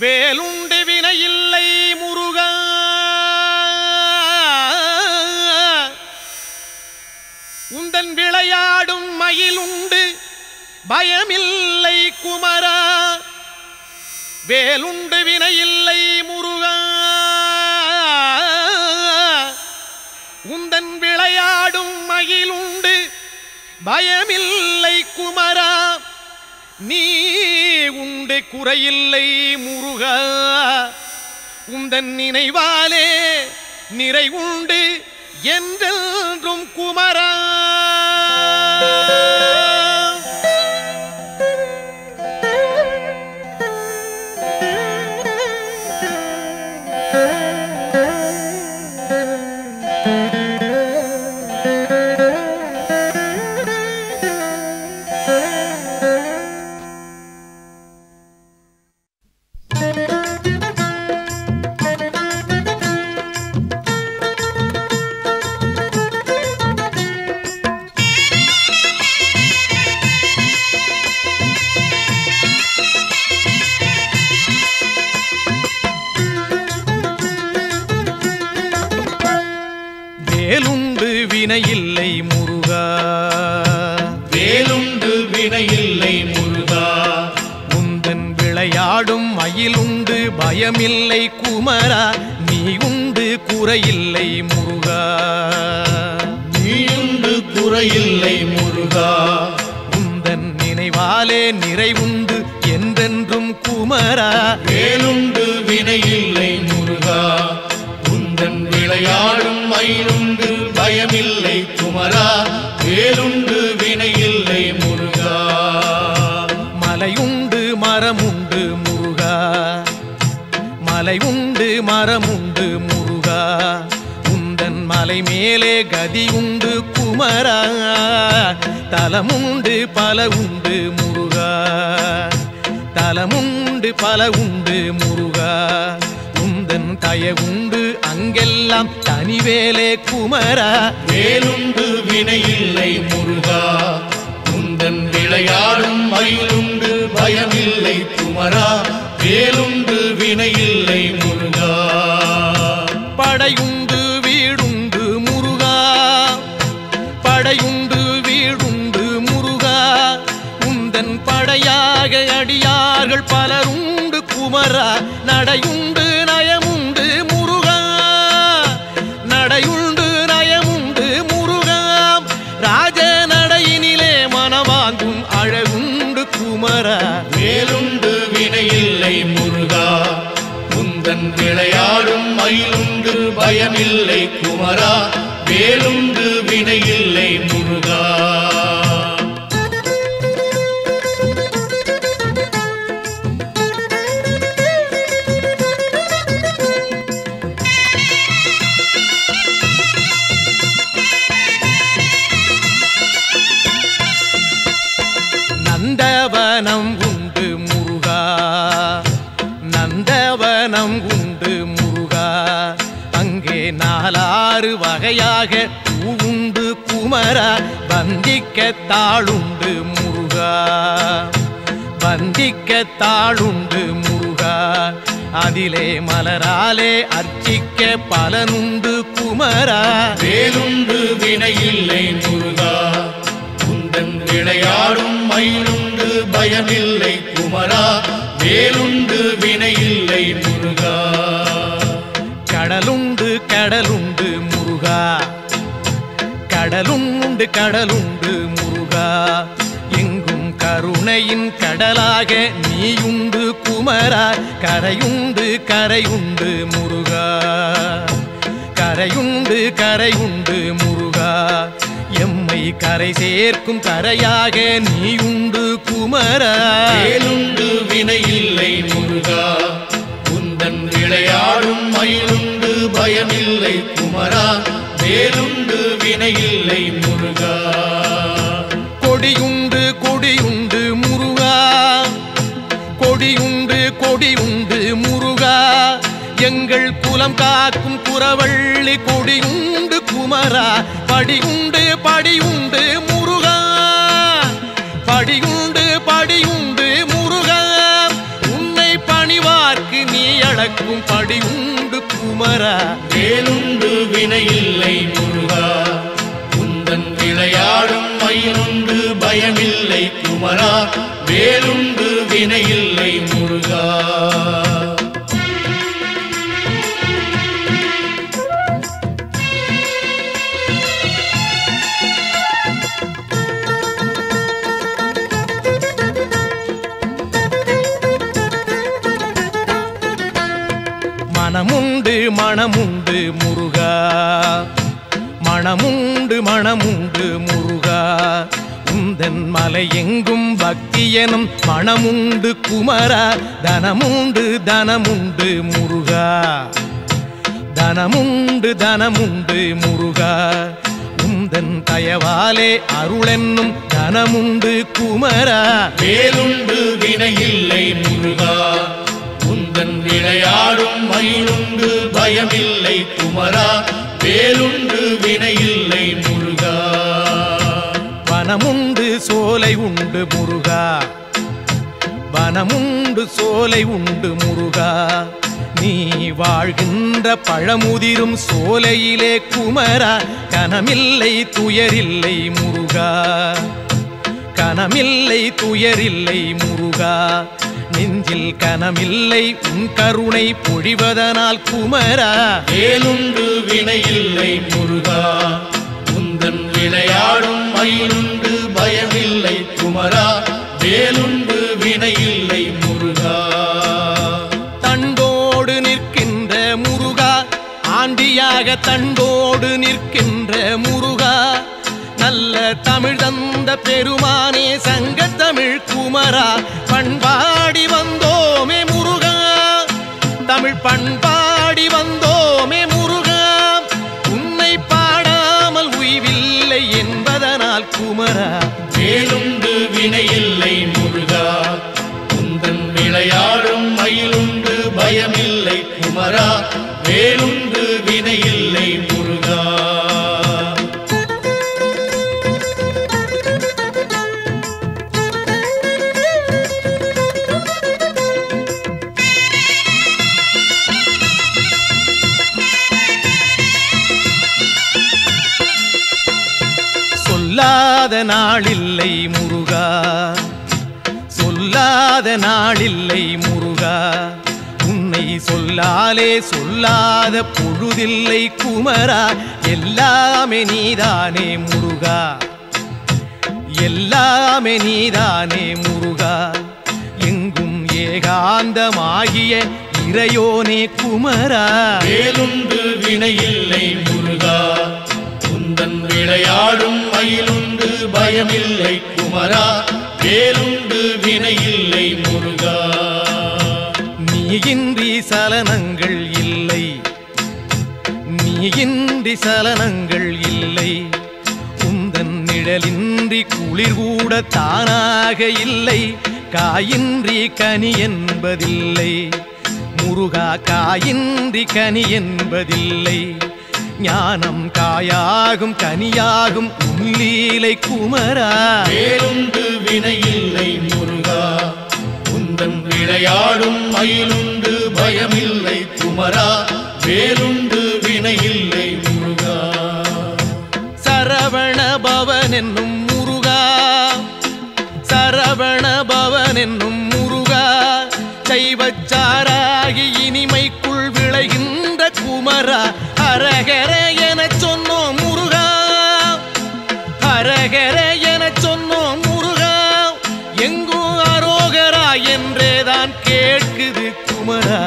வேலுண்டு வினையில்லை முருகா உந்தன் விளையாடும் மயிலுண்டு பயமில்லை குமரா வேலுண்டு வினையில்லை முருகா உந்தன் விளையாடும் மகிழுண்டு பயமில்லை குமரா நீ உண்டு குறையில்லை முருகா உந்தன் நினைவாலே நிறைவுண்டு என்றென்றும் குமரா வேலுண்டு வினையில்லை முருகா வேலுண்டு வினையில்லை முருகா உந்தன் விளையாடும் மயிலுண்டு பயமில்லை குமரா நீ உண்டு குறையில்லை முருகா நீயுண்டு குறையில்லை முருகா உந்தன் நினைவாலே நிறைவுண்டு என்றென்றும் குமரா வேலுண்டு வினையில்லை முருகா உந்தன் விளையாடும் மயிலுண்டு பயமில்லை குமரா வேலுண்டு வினையில்லை முருகா மலையுண்டு மரமுண்டு முருகா மலையுண்டு மரமுண்டு முருகா உந்தன் மலை மேலே கதியுண்டு குமரா தலமுண்டு பல உண்டு முருகா தலமுண்டு பல உண்டு முருகா உந்தன் தயவுண்டு அங்கெல்லாம் தனிவேலே குமரா வேலுண்டு வினையில்லை முருகா உந்தன் விளையாடும் மயிலுண்டு பயமில்லை குமரா வேலுண்டு வினையில்லை முருகா படையுண்டு வீடுண்டு முருகா படையுண்டு வீடுண்டு முருகா உந்தன் படையாக அடியார்கள் பலருண்டு குமரா நடையுண்டு நயமுண்டு முருகா நடையுண்டு நயமுண்டு முருகா ராஜ நடையினிலே மனவாங்கும் அழகுண்டு குமரா வேலுண்டு வினையில்லை முருகா உந்தன் விளையாடும் மயிலுண்டு பயமில்லை குமரா வேலுண்டு வினையில்லை முருகா நந்தவனம் உண்டு முருகா நந்தவனம் உண்டு முருகா அங்கே நாலாறு வகையாக பூவுண்டு குமரா வந்திக்க தாளுண்டு முருகா வந்திக்க தாளுண்டு முருகா அதிலே மலராலே அர்ச்சிக்க பலனுண்டு குமரா வேலுண்டு வினையில்லை முருகா உந்தன் விளையாடும் மயிலுண்டு பயமில்லை குமரா வேலுண்டு வினையில்லை முருகா கடலுண்டு கடலுண்டு முருகா கடலுண்டு கடலுண்டு முருகா எங்கும் கருணையின் கடலாக நீயுண்டு குமரா கரையுண்டு கரையுண்டு முருகா கரையுண்டு கரையுண்டு முருகா எம்மை கரை சேர்க்கும் கரையாக நீயுண்டு குமரா வேலுண்டு வினையில்லை முருகா உந்தன் விளையாடும் மயிலுண்டு பயமில்லை குமரா வேலுண்டு வினையில்லை முருகா கொடியுண்டு கொடியுண்டு முருகா கொடியுண்டு கொடியுண்டு முருகா எங்கள் குலம் காக்கும் குறவள்ளி கொடியுண்டு குமரா படியுண்டு படியுண்டு முருகா படியுண்டு படியுண்டு முருகா உன்னை பணிவார்க்கு மேவும் படி உண்டு குமரா. வேலுண்டு வினையில்லை முருகா, உந்தன் விளையாடும் மயிலுண்டு பயமில்லை குமரா. வேலுண்டு வினையில்லை முருகா. மனமுண்டு மனமுண்டு முருகா, மனமுண்டு மனமுண்டு முருகா. உந்தன் மலை எங்கும் பக்தி எனும் மனமுண்டு குமரா. தனமுண்டு தனமுண்டு முருகா, தனமுண்டு தனமுண்டு முருகா. உந்தன் தயவாலே அருளென்னும் தனமுண்டு குமரா. வேலுண்டு வினையில்லை முருகா, உந்தன் விளையாடும் மயிலுண்டு பயமில்லை குமரா. வேலுண்டு வினையில்லை முருகா. வனமுண்டு சோலை உண்டு முருகா, வனமுண்டு சோலை உண்டு முருகா. நீ வாழ்கின்ற பழமுதிரும் சோலையிலே குமரா. கனமில்லை துயரில்லை முருகா, கனமில்லை துயரில்லை முருகா. நெஞ்சில் கனமில்லை உன் கருணை பொழிவதனால் குமரா. வேலுண்டு வினையில்லை முருகா, உந்தன் விளையாடும் மயிலுண்டு பயமில்லை குமரா. வேலுண்டு வினையில்லை முருகா. தண்டோடு நிற்கின்ற முருகா, ஆண்டியாக தண்டோடு நிற்கின்ற முருகா. நல்ல தமிழ் தந்த பெருமானே சங்கத்தமிழ் குமரா. பண்பாடி வந்தோமே முருகா, தமிழ் பண்பாடி வந்தோமே முருகா. உன்னை பாடாமல் உய்வில்லை என்பதனால் குமரா. வேலுண்டு வினையில்லை முருகா, உந்தன் விளையாடும் மயிலுண்டு பயமில்லை குமரா. வேலுண்டு வினையில்லை முருகா. சொல்லாத நாளில்லை முருகா, சொல்லாத நாளில்லை முருகா. உன்னை சொல்லாலே சொல்லாத பொழுதில்லை குமரா. எல்லாமே நீதானே முருகா, எல்லாமே நீதானே முருகா. எங்கும் ஏகாந்தமாகிய இறையோனே குமரா. வேலுண்டு வினையில்லை முருகா, உந்தன் விளையாடும் மயிலுண்டு பயமில்லை குமரா. வேலுண்டு வினையில்லை முருகா. நீயின்றி சலனங்கள் இல்லை, நீயின்றி சலனங்கள் இல்லை. உந்தன் நிழலின்றி குளிர் கூட தானாக இல்லை. காயின்றி கனி என்பதில்லை முருகா, காயின்றி கனி என்பதில்லை. ஞானம் காயாகும் கனியாகும் உன்லீலை குமரா. வேலுண்டு வினையில்லை முருகா, உந்தன் விளையாடும் மயிலுண்டு பயமில்லை குமரா. வேலுண்டு வினையில்லை முருகா. சரவண பவன் என்னும் முருகா, சரவண பவன் என்னும் முருகா. சைவச்சாராகி இனிமைக்குள் விளைகின்ற குமரா. ஹரஹர என சொன்னோம் முருகா, ஹரஹர என சொன்னோம் முருகா. எங்கும் அரோகரா என்றேதான் கேட்குது குமரா.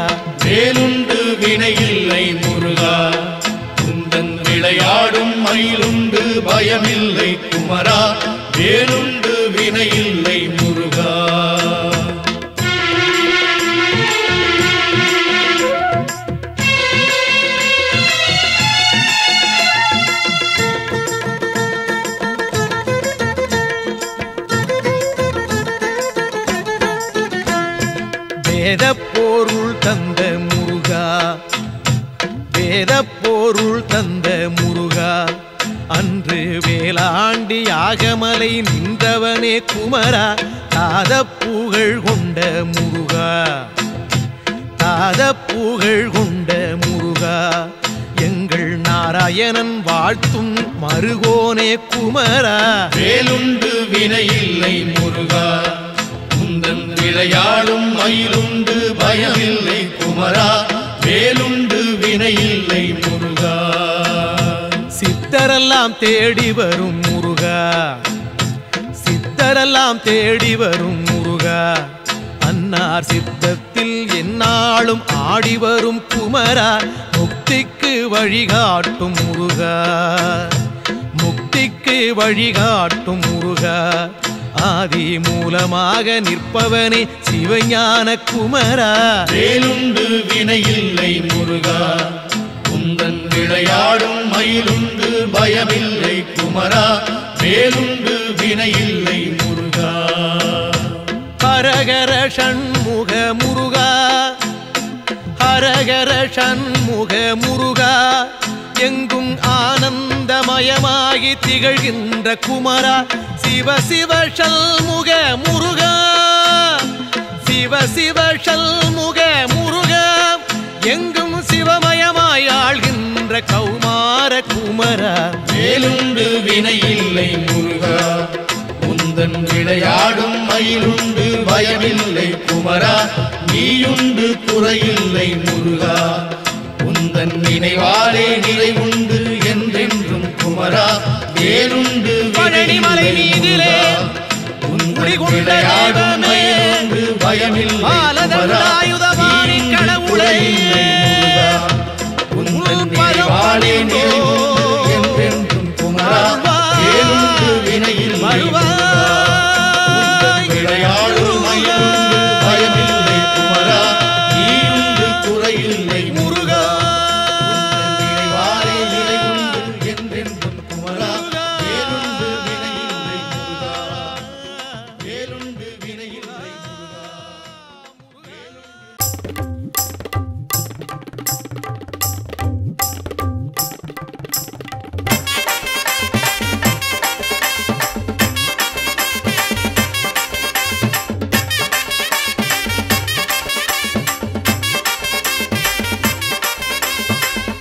வேலுண்டு வினையில்லை முருகா, உந்தன் விளையாடும் மயிலுண்டு பயமில்லை குமரா. வேலுண்டு வினையில்லை முருகா. வேதப்பொருள் தந்த முருகா, வேதப்பொருள் தந்த முருகா. அன்று வேளாண்டி யாகமலை நின்றவனே குமரா. தாத புகழ் கொண்ட முருகா, மாறாத புகழ் கொண்ட முருகா எங்கள் நாராயணன் வாழ்த்தும் மருகோனே குமரா வேலுண்டு வினையில்லை முருகா உந்தன் விளையாடும் மயிலுண்டு பயமில்லை குமரா வேலுண்டு வினையில்லை முருகா சித்தரெல்லாம் தேடி வரும் முருகா சித்தரெல்லாம் தேடி வரும் முருகா அன்னார் சித்தத்தில் எந்நாளும் ஆடி வரும் குமரா முக்திக்கு வழிகாட்டும் முருகா முக்திக்கு வழிகாட்டும் முருகா ஆதி மூலமாக நிற்பவனே சிவஞான குமரா வேலுண்டு வினையில்லை முருகா உந்தன் விளையாடும் மயிலுண்டு பயமில்லை குமரா வேலுண்டு வினையில்லை முருகா ஹரஹர ஷண்முக முருகா ஹரஹர ஷண்முக முருகா எங்கும் ஆனந்தமயமாகி திகழ்கின்ற குமரா சிவ சிவ ஷண்முக முருகா சிவ சிவ ஷண்முக முருகா எங்கும் சிவமயமாய் ஆள்கின்ற கௌமார குமரா வேலுண்டு வினையில்லை முருகா உந்தன் விளையாடும் மயிலுண்டு பயமில்லை குமரா நீயுண்டு குறையில்லை முருகா உந்தன் நினைவாலே நிறைவுண்டு என்றென்றும் குமரா வேலுண்டு பழனிமலை மீதிலே உந்தன் விளையாடும் மயிலுண்டு பயமில்லை குமரா நீயுண்டு குறையில்லை முருகா உந்தன் நினைவாலே நிறைவுண்டு என்றென்றும் குமரா வேலுண்டு வினையில்லை விளையாடும் மயிலுண்டு பயமில்லை குமரா நீயுண்டு குறையில்லை முருகா நினைவாலே நிறைவுண்டு என்றென்றும் குமரா வேலுண்டு வினையில்லை முருகா வேலுண்டு வினையில்லை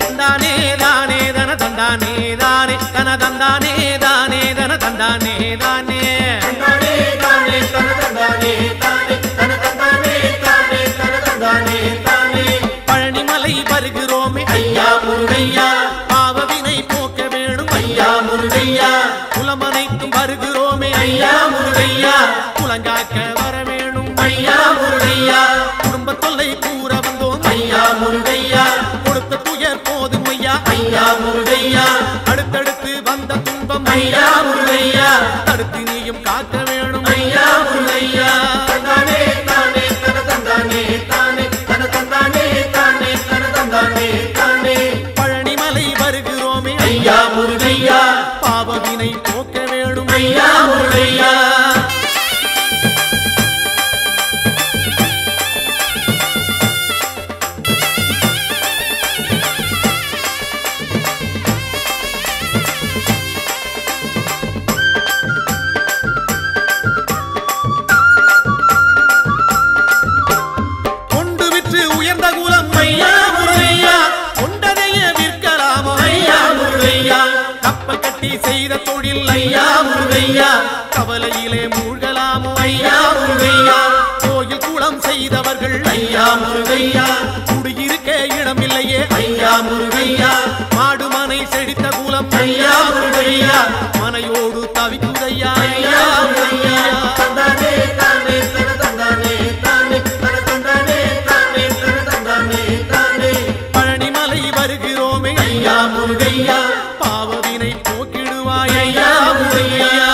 தந்தானே தானே தன தந்தானே தானே தன தந்தானே தானே தன தந்தானே தானே தந்தானே தானே தன தந்தானே தானே தன தந்தானே தானே தன தந்தானே தானே பழனிமலை வருகிறோமே ஐயா முருகையா பாவவினை போக்க வேணும் ஐயா முருகையா குலமனைக்கும் வருகிறோமே ஐயா முருகையா குலங்காக்க வர வேணும் ஐயா முருகையா குடும்ப தொல்லை கூற வந்தோம் ஐயா முருகையா கொடுத்த துயர் போதும் ஐயா ஐயா முருகையா அடுத்தடுத்து வந்த துன்பம் ஐயா முருகையா தடுத்து நீயும் காக்க வேணும் ஐயா முருகையா தந்தானே தானே தன தந்தானே தானே தன தந்தானே தானே தன தந்தானே தானே பழனிமலை வருகிறோமே ஐயா முருகையா பாவவினை போக்க வேணும் ஐயா முருகையா கொண்டு விற்று உயர்ந்த குலம் ஐயா முருகையா கொண்டதையே விற்கலாமோ ஐயா முருகையா கப்பல் கட்டி செய்த தொழில் ஐயா முருகையா கவலையிலே மூழ்கலாமோ ஐயா முருகையா கோயில் குளம் செய்தவர்கள் ஐயா முருகையா குடியிருக்க இடமில்லையே ஐயா முருகையா மாடுமனை செழித்த குலம் ஐயா முருகையா மனையோடு தவிக்குதையா ஐயா முருகையா தந்தானே தானே தன தந்தானே தானே தன தந்தானே தானே தன தந்தானே தானே பழனிமலை வருகிறோமே ஐயா முருகையா பாவவினை போக்கிடுவாய் ஐயா முருகையா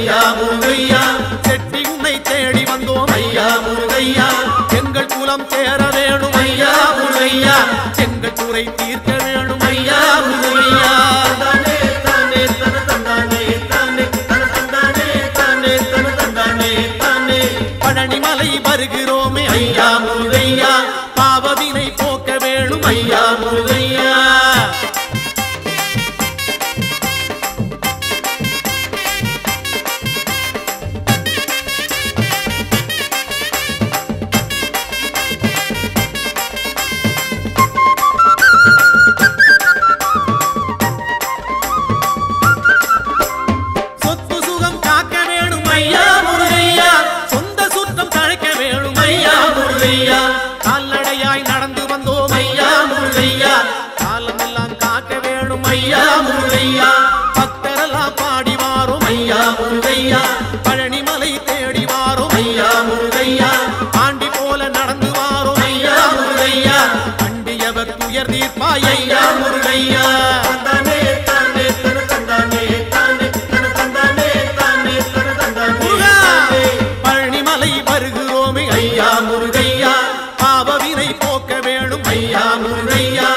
ஐயா முருகையா செட்டி உன்னை தேடி வந்தோம் ஐயா முருகையா எங்கள் குலம் சேர வேணும் ஐயா முருகையா எங்கள் குறை தீர்க்க வேணும் ஐயா முருகையா தந்தானே தானே தன தந்தானே தானே தன தந்தானே தானே தன தந்தானே தானே பழனிமலை வருகிறோமே ஐயா முருகையா பாவவினை போக்க வேணும் ஐயா முருகையா சொத்து சுகம் காக்க வேணும் ஐயா முருகையா சொந்த சுத்தம் தழைக்க வேணும் ஐயா முருகையா கால்நடையாய் நடந்து வந்தோம் ஐயா முருகையா காலமெல்லாம் காக்க வேணும் ஐயா முருகையா பக்தரெல்லாம் பாடி வாரோம் ஐயா முருகையா பழனிமலை தேடி வாரோம் ஐயா முருகையா ஆண்டி போல நடந்து வாரோம் ஐயா முருகையா அண்டியவர் துயர் தீர்ப்பாய் ஐயா முருகையா தந்தானே தானே தன தந்தானே தானே தன தந்தானே தானே தன தந்தானே முருகா தானே பழனிமலை வருகிறோமே ஐயா முருகையா பாவவினை போக்க வேணும் ஐயா முருகையா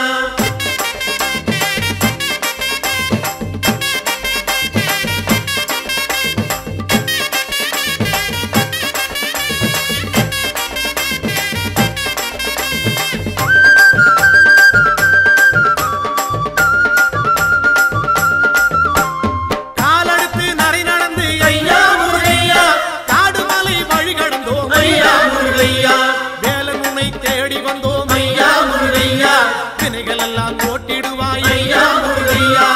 காலெடுத்து நடை நடந்து ஐயா முருகையா காடுமலை வழி கடந்தோம் ஐயா முருகையா வேலனுனை தேடி வந்தோம் ஐயா முருகையா தினைகள் எல்லாம் ஓட்டிடுவாய் ஐயா முருகையா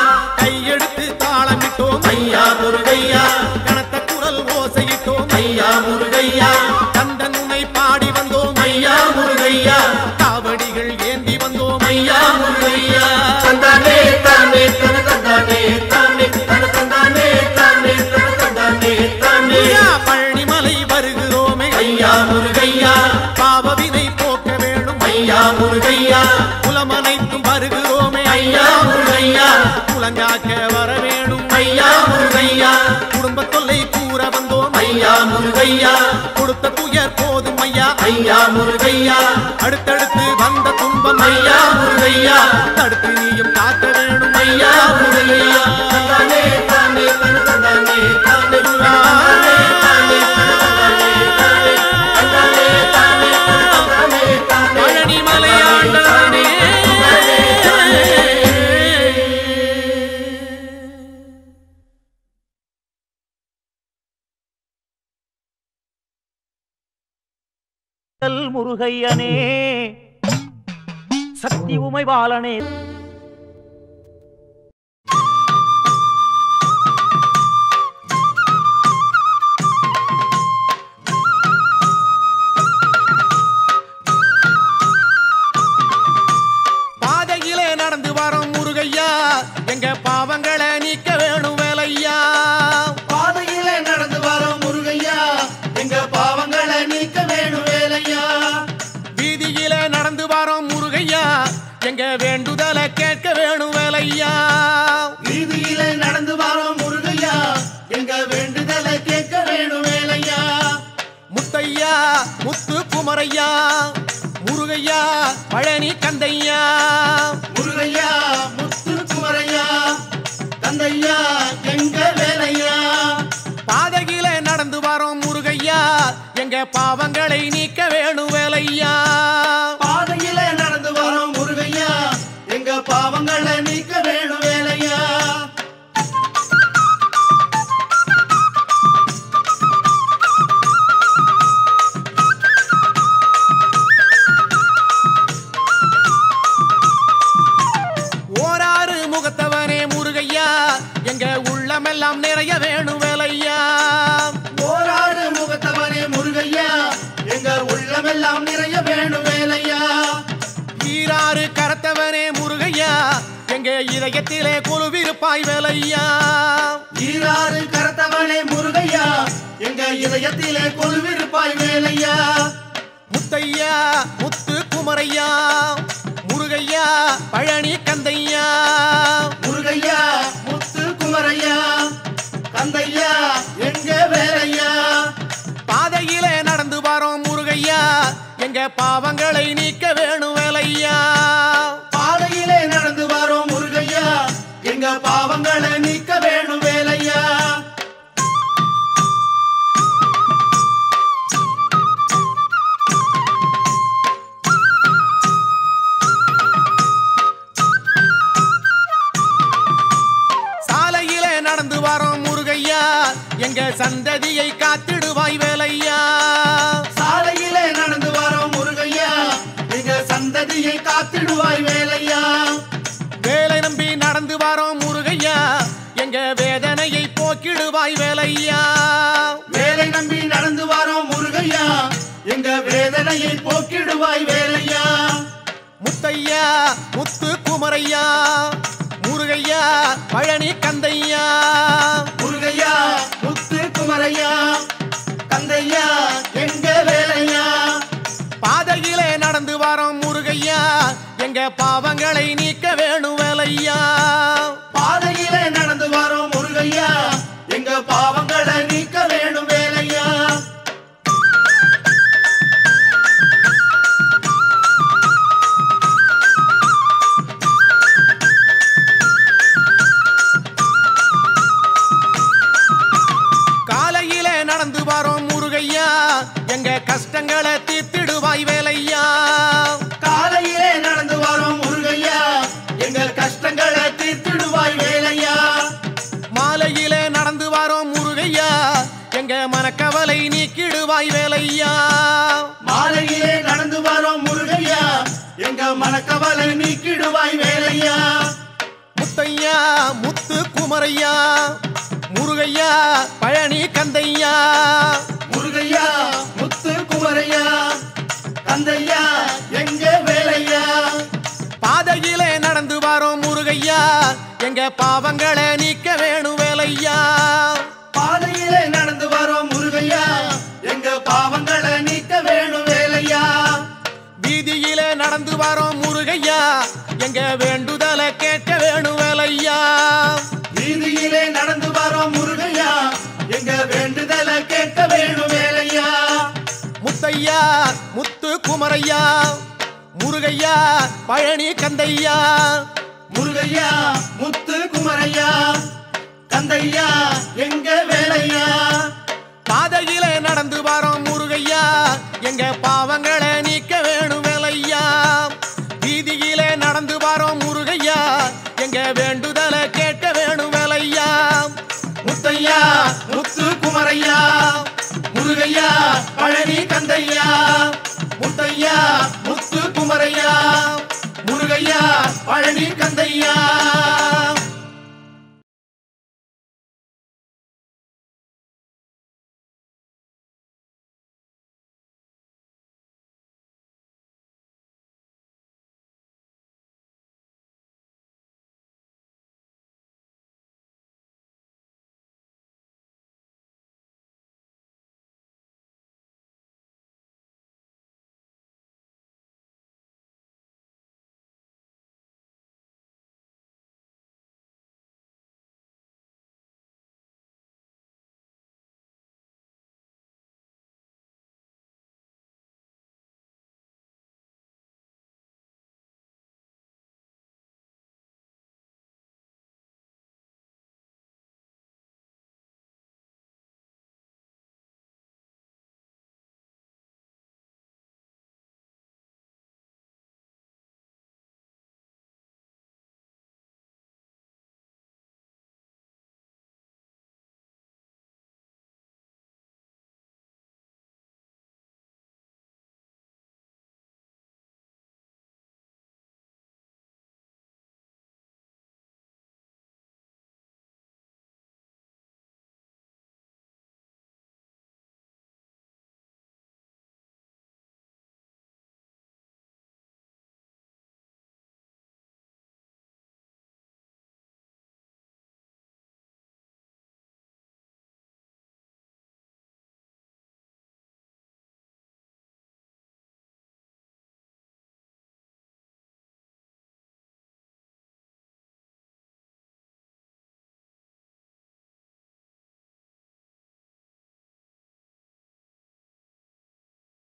கையெடுத்து தாளமிட்டோம் ஐயா முருகையா கனத்த குரல் ஓசையிட்டோம் ஐயா முருகையா கந்தன் உன்னை பாடி வந்தோம் ஐயா முருகையா காவடிகள் ஏந்தி வந்தோம் ஐயா முருகையா தந்தானே தானே தன தந்தானே தானே தன தந்தானே தானே தன தந்தானே தானே ஐயா பழனிமலை வருகிறோமே ஐயா முருகையா பாவவினை போக்க வேணும் ஐயா முருகையா குலமனைத்தும் வருகிறோமே ஐயா முருகையா குலங்காக்க வர வேணும் ஐயா முருகையா குடும்ப தொல்லை கூற வந்தோம் ஐயா முருகையா கொடுத்த துயர் போதும் ஐயா ஐயா முருகையா அடுத்தடுத்து வந்த துன்பம் ஐயா முருகையா தடுத்து நீயும் காக்க வேணும் ஐயா முருகையா தந்தானே தானே தன தந்தானே தானே தன தந்தானே தானே தன தந்தானே தானே தந்தானே தானே தன தந்தானே தானே பழனிமலை ஆண்டவனே முருகையனே சக்தி உமைபாலனே பாதையிலே நடந்து வரோம் முருகையா எங்க பாவங்களை நீக்க வேணும் வேலையா பாதையிலே நடந்து வரோம் முருகையா எங்க பாவங்களை நீக்க வேணும் வேலையா வீதியிலே நடந்து வரோம் முருகையா எங்க வேண்டுதலை கேட்க வேணும் வேலையா வீதியிலே நடந்து வரோம் முருகையா எங்க வேண்டுதலை கேட்க வேணும் வேலையா முத்தையா முத்து குமரையா முருகையா பழனி கந்தையா முருகையா முத்து குமரையா தந்தையா எங்க வேலையா பாதையிலே நடந்து வரோம் முருகையா எங்க பாவங்களை நீக்க வேணும் வேலையா பாதையிலே நடந்து வரோம் முருகையா எங்க பாவங்களை நீக்க வேணும் வேலையா ஓராறு முகத்தவனே முருகையா எங்க உள்ளமெல்லாம் நிறைய வேணும் வேலையா ஓராறு முகத்தவனே முருகையா எங்க உள்ளமெல்லாம் நிறைய வேணும் வேலையா ஈராறு கரத்தவனே முருகையா எங்க இதயத்திலே கொலுவிருப்பாய் வேலையா ஈராறு கரத்தவனே முருகையா எங்க இதயத்திலே கொலுவிருப்பாய் வேலையா முத்தையா முத்து குமரையா முருகையா பழனி கந்தையா முருகையா முத்து குமரையா கந்தையா எங்க பாவங்களை நீக்க வேணும் வேலையா. பாதையிலே நடந்து வரோம் முருகையா, எங்க பாவங்களை நீக்க வேணும் வேலையா. சாலையிலே நடந்து வரோம் முருகையா, எங்க சந்ததியை காத்திடுவாய் வேலையா. சாலையிலே நடந்து வரோம் முருகையா, எங்க சந்ததியை காத்திடுவாய் வேலையா. வேலை நம்பி நடந்து வரோம் முருகையா, எங்க வேதனையை போக்கிடுவாய் வேலையா. வேலை நம்பி நடந்து வரோம் முருகையா, எங்க வேதனையை போக்கிடுவாய் வேலையா. முத்தையா முத்து குமரையா, முருகையா பழனி கந்தையா. முருகையா முத்து குமரையா, கந்தையா எங்க வேலையா. பாதையிலே நடந்து வரோம் முருகையா, எங்க பாவங்களை நீக்க வேணும் வேலையா. பாதையிலே நடந்து வரோம் முருகையா, எங்க பாவங்களை நீக்க வேணும் வேலையா. காலையிலே நடந்து வரோம் முருகையா, எங்க கஷ்டங்களை தீர்த்திடுவாய் வேலையா. காலையிலே நடந்து வரோம் முருகையா, எங்க கஷ்டங்களை தீர்த்திடுவாய் வேலையா. மாலையிலே நடந்து வரோம் முருகையா, எங்க மனக்கவலை நீக்கிடுவாய் வேலையா. மாலையிலே நடந்து வரோம் முருகையா, எங்க மனக்கவலை நீக்கிடுவாய் வேலையா. முத்தையா முத்து குமரையா, முருகையா பழனி கந்தையா. முருகையா முத்து குமரையா, கந்தையா எங்க வேலையா. பாதையிலே நடந்து வரோம் முருகையா, எங்க பாவங்களை நீக்க வேணும் வேலையா. பாதையிலே நடந்து வரோம் முருகையா, எங்க பாவங்களை நீக்க வேணும் வேலையா. வீதியிலே நடந்து வரோம் முருகையா, எங்க வேண்டுதலை கேட்க வேணும் வேலையா. வீதியிலே நடந்து வரோம் முருகையா, எங்க வேண்டுதலை கேட்க வேணும் வேலையா. முத்தையா முத்து குமரையா, முருகையா பழனி கந்தையா. முருகையா முத்து குமரையா, கந்தையா எங்க வேலையா. பாதையிலே நடந்து வரோம் முருகையா, எங்க பாவங்களை நீக்க வேணும் வேலையா. வீதியிலே நடந்து வரோம் முருகையா, எங்க வேண்டுதலை கேட்க வேணும் வேலையா. முத்தையா முத்து குமரையா, முருகையா பழனி கந்தையா. முத்தையா முத்து குமரையா, முருகையா பழனி கந்தையா.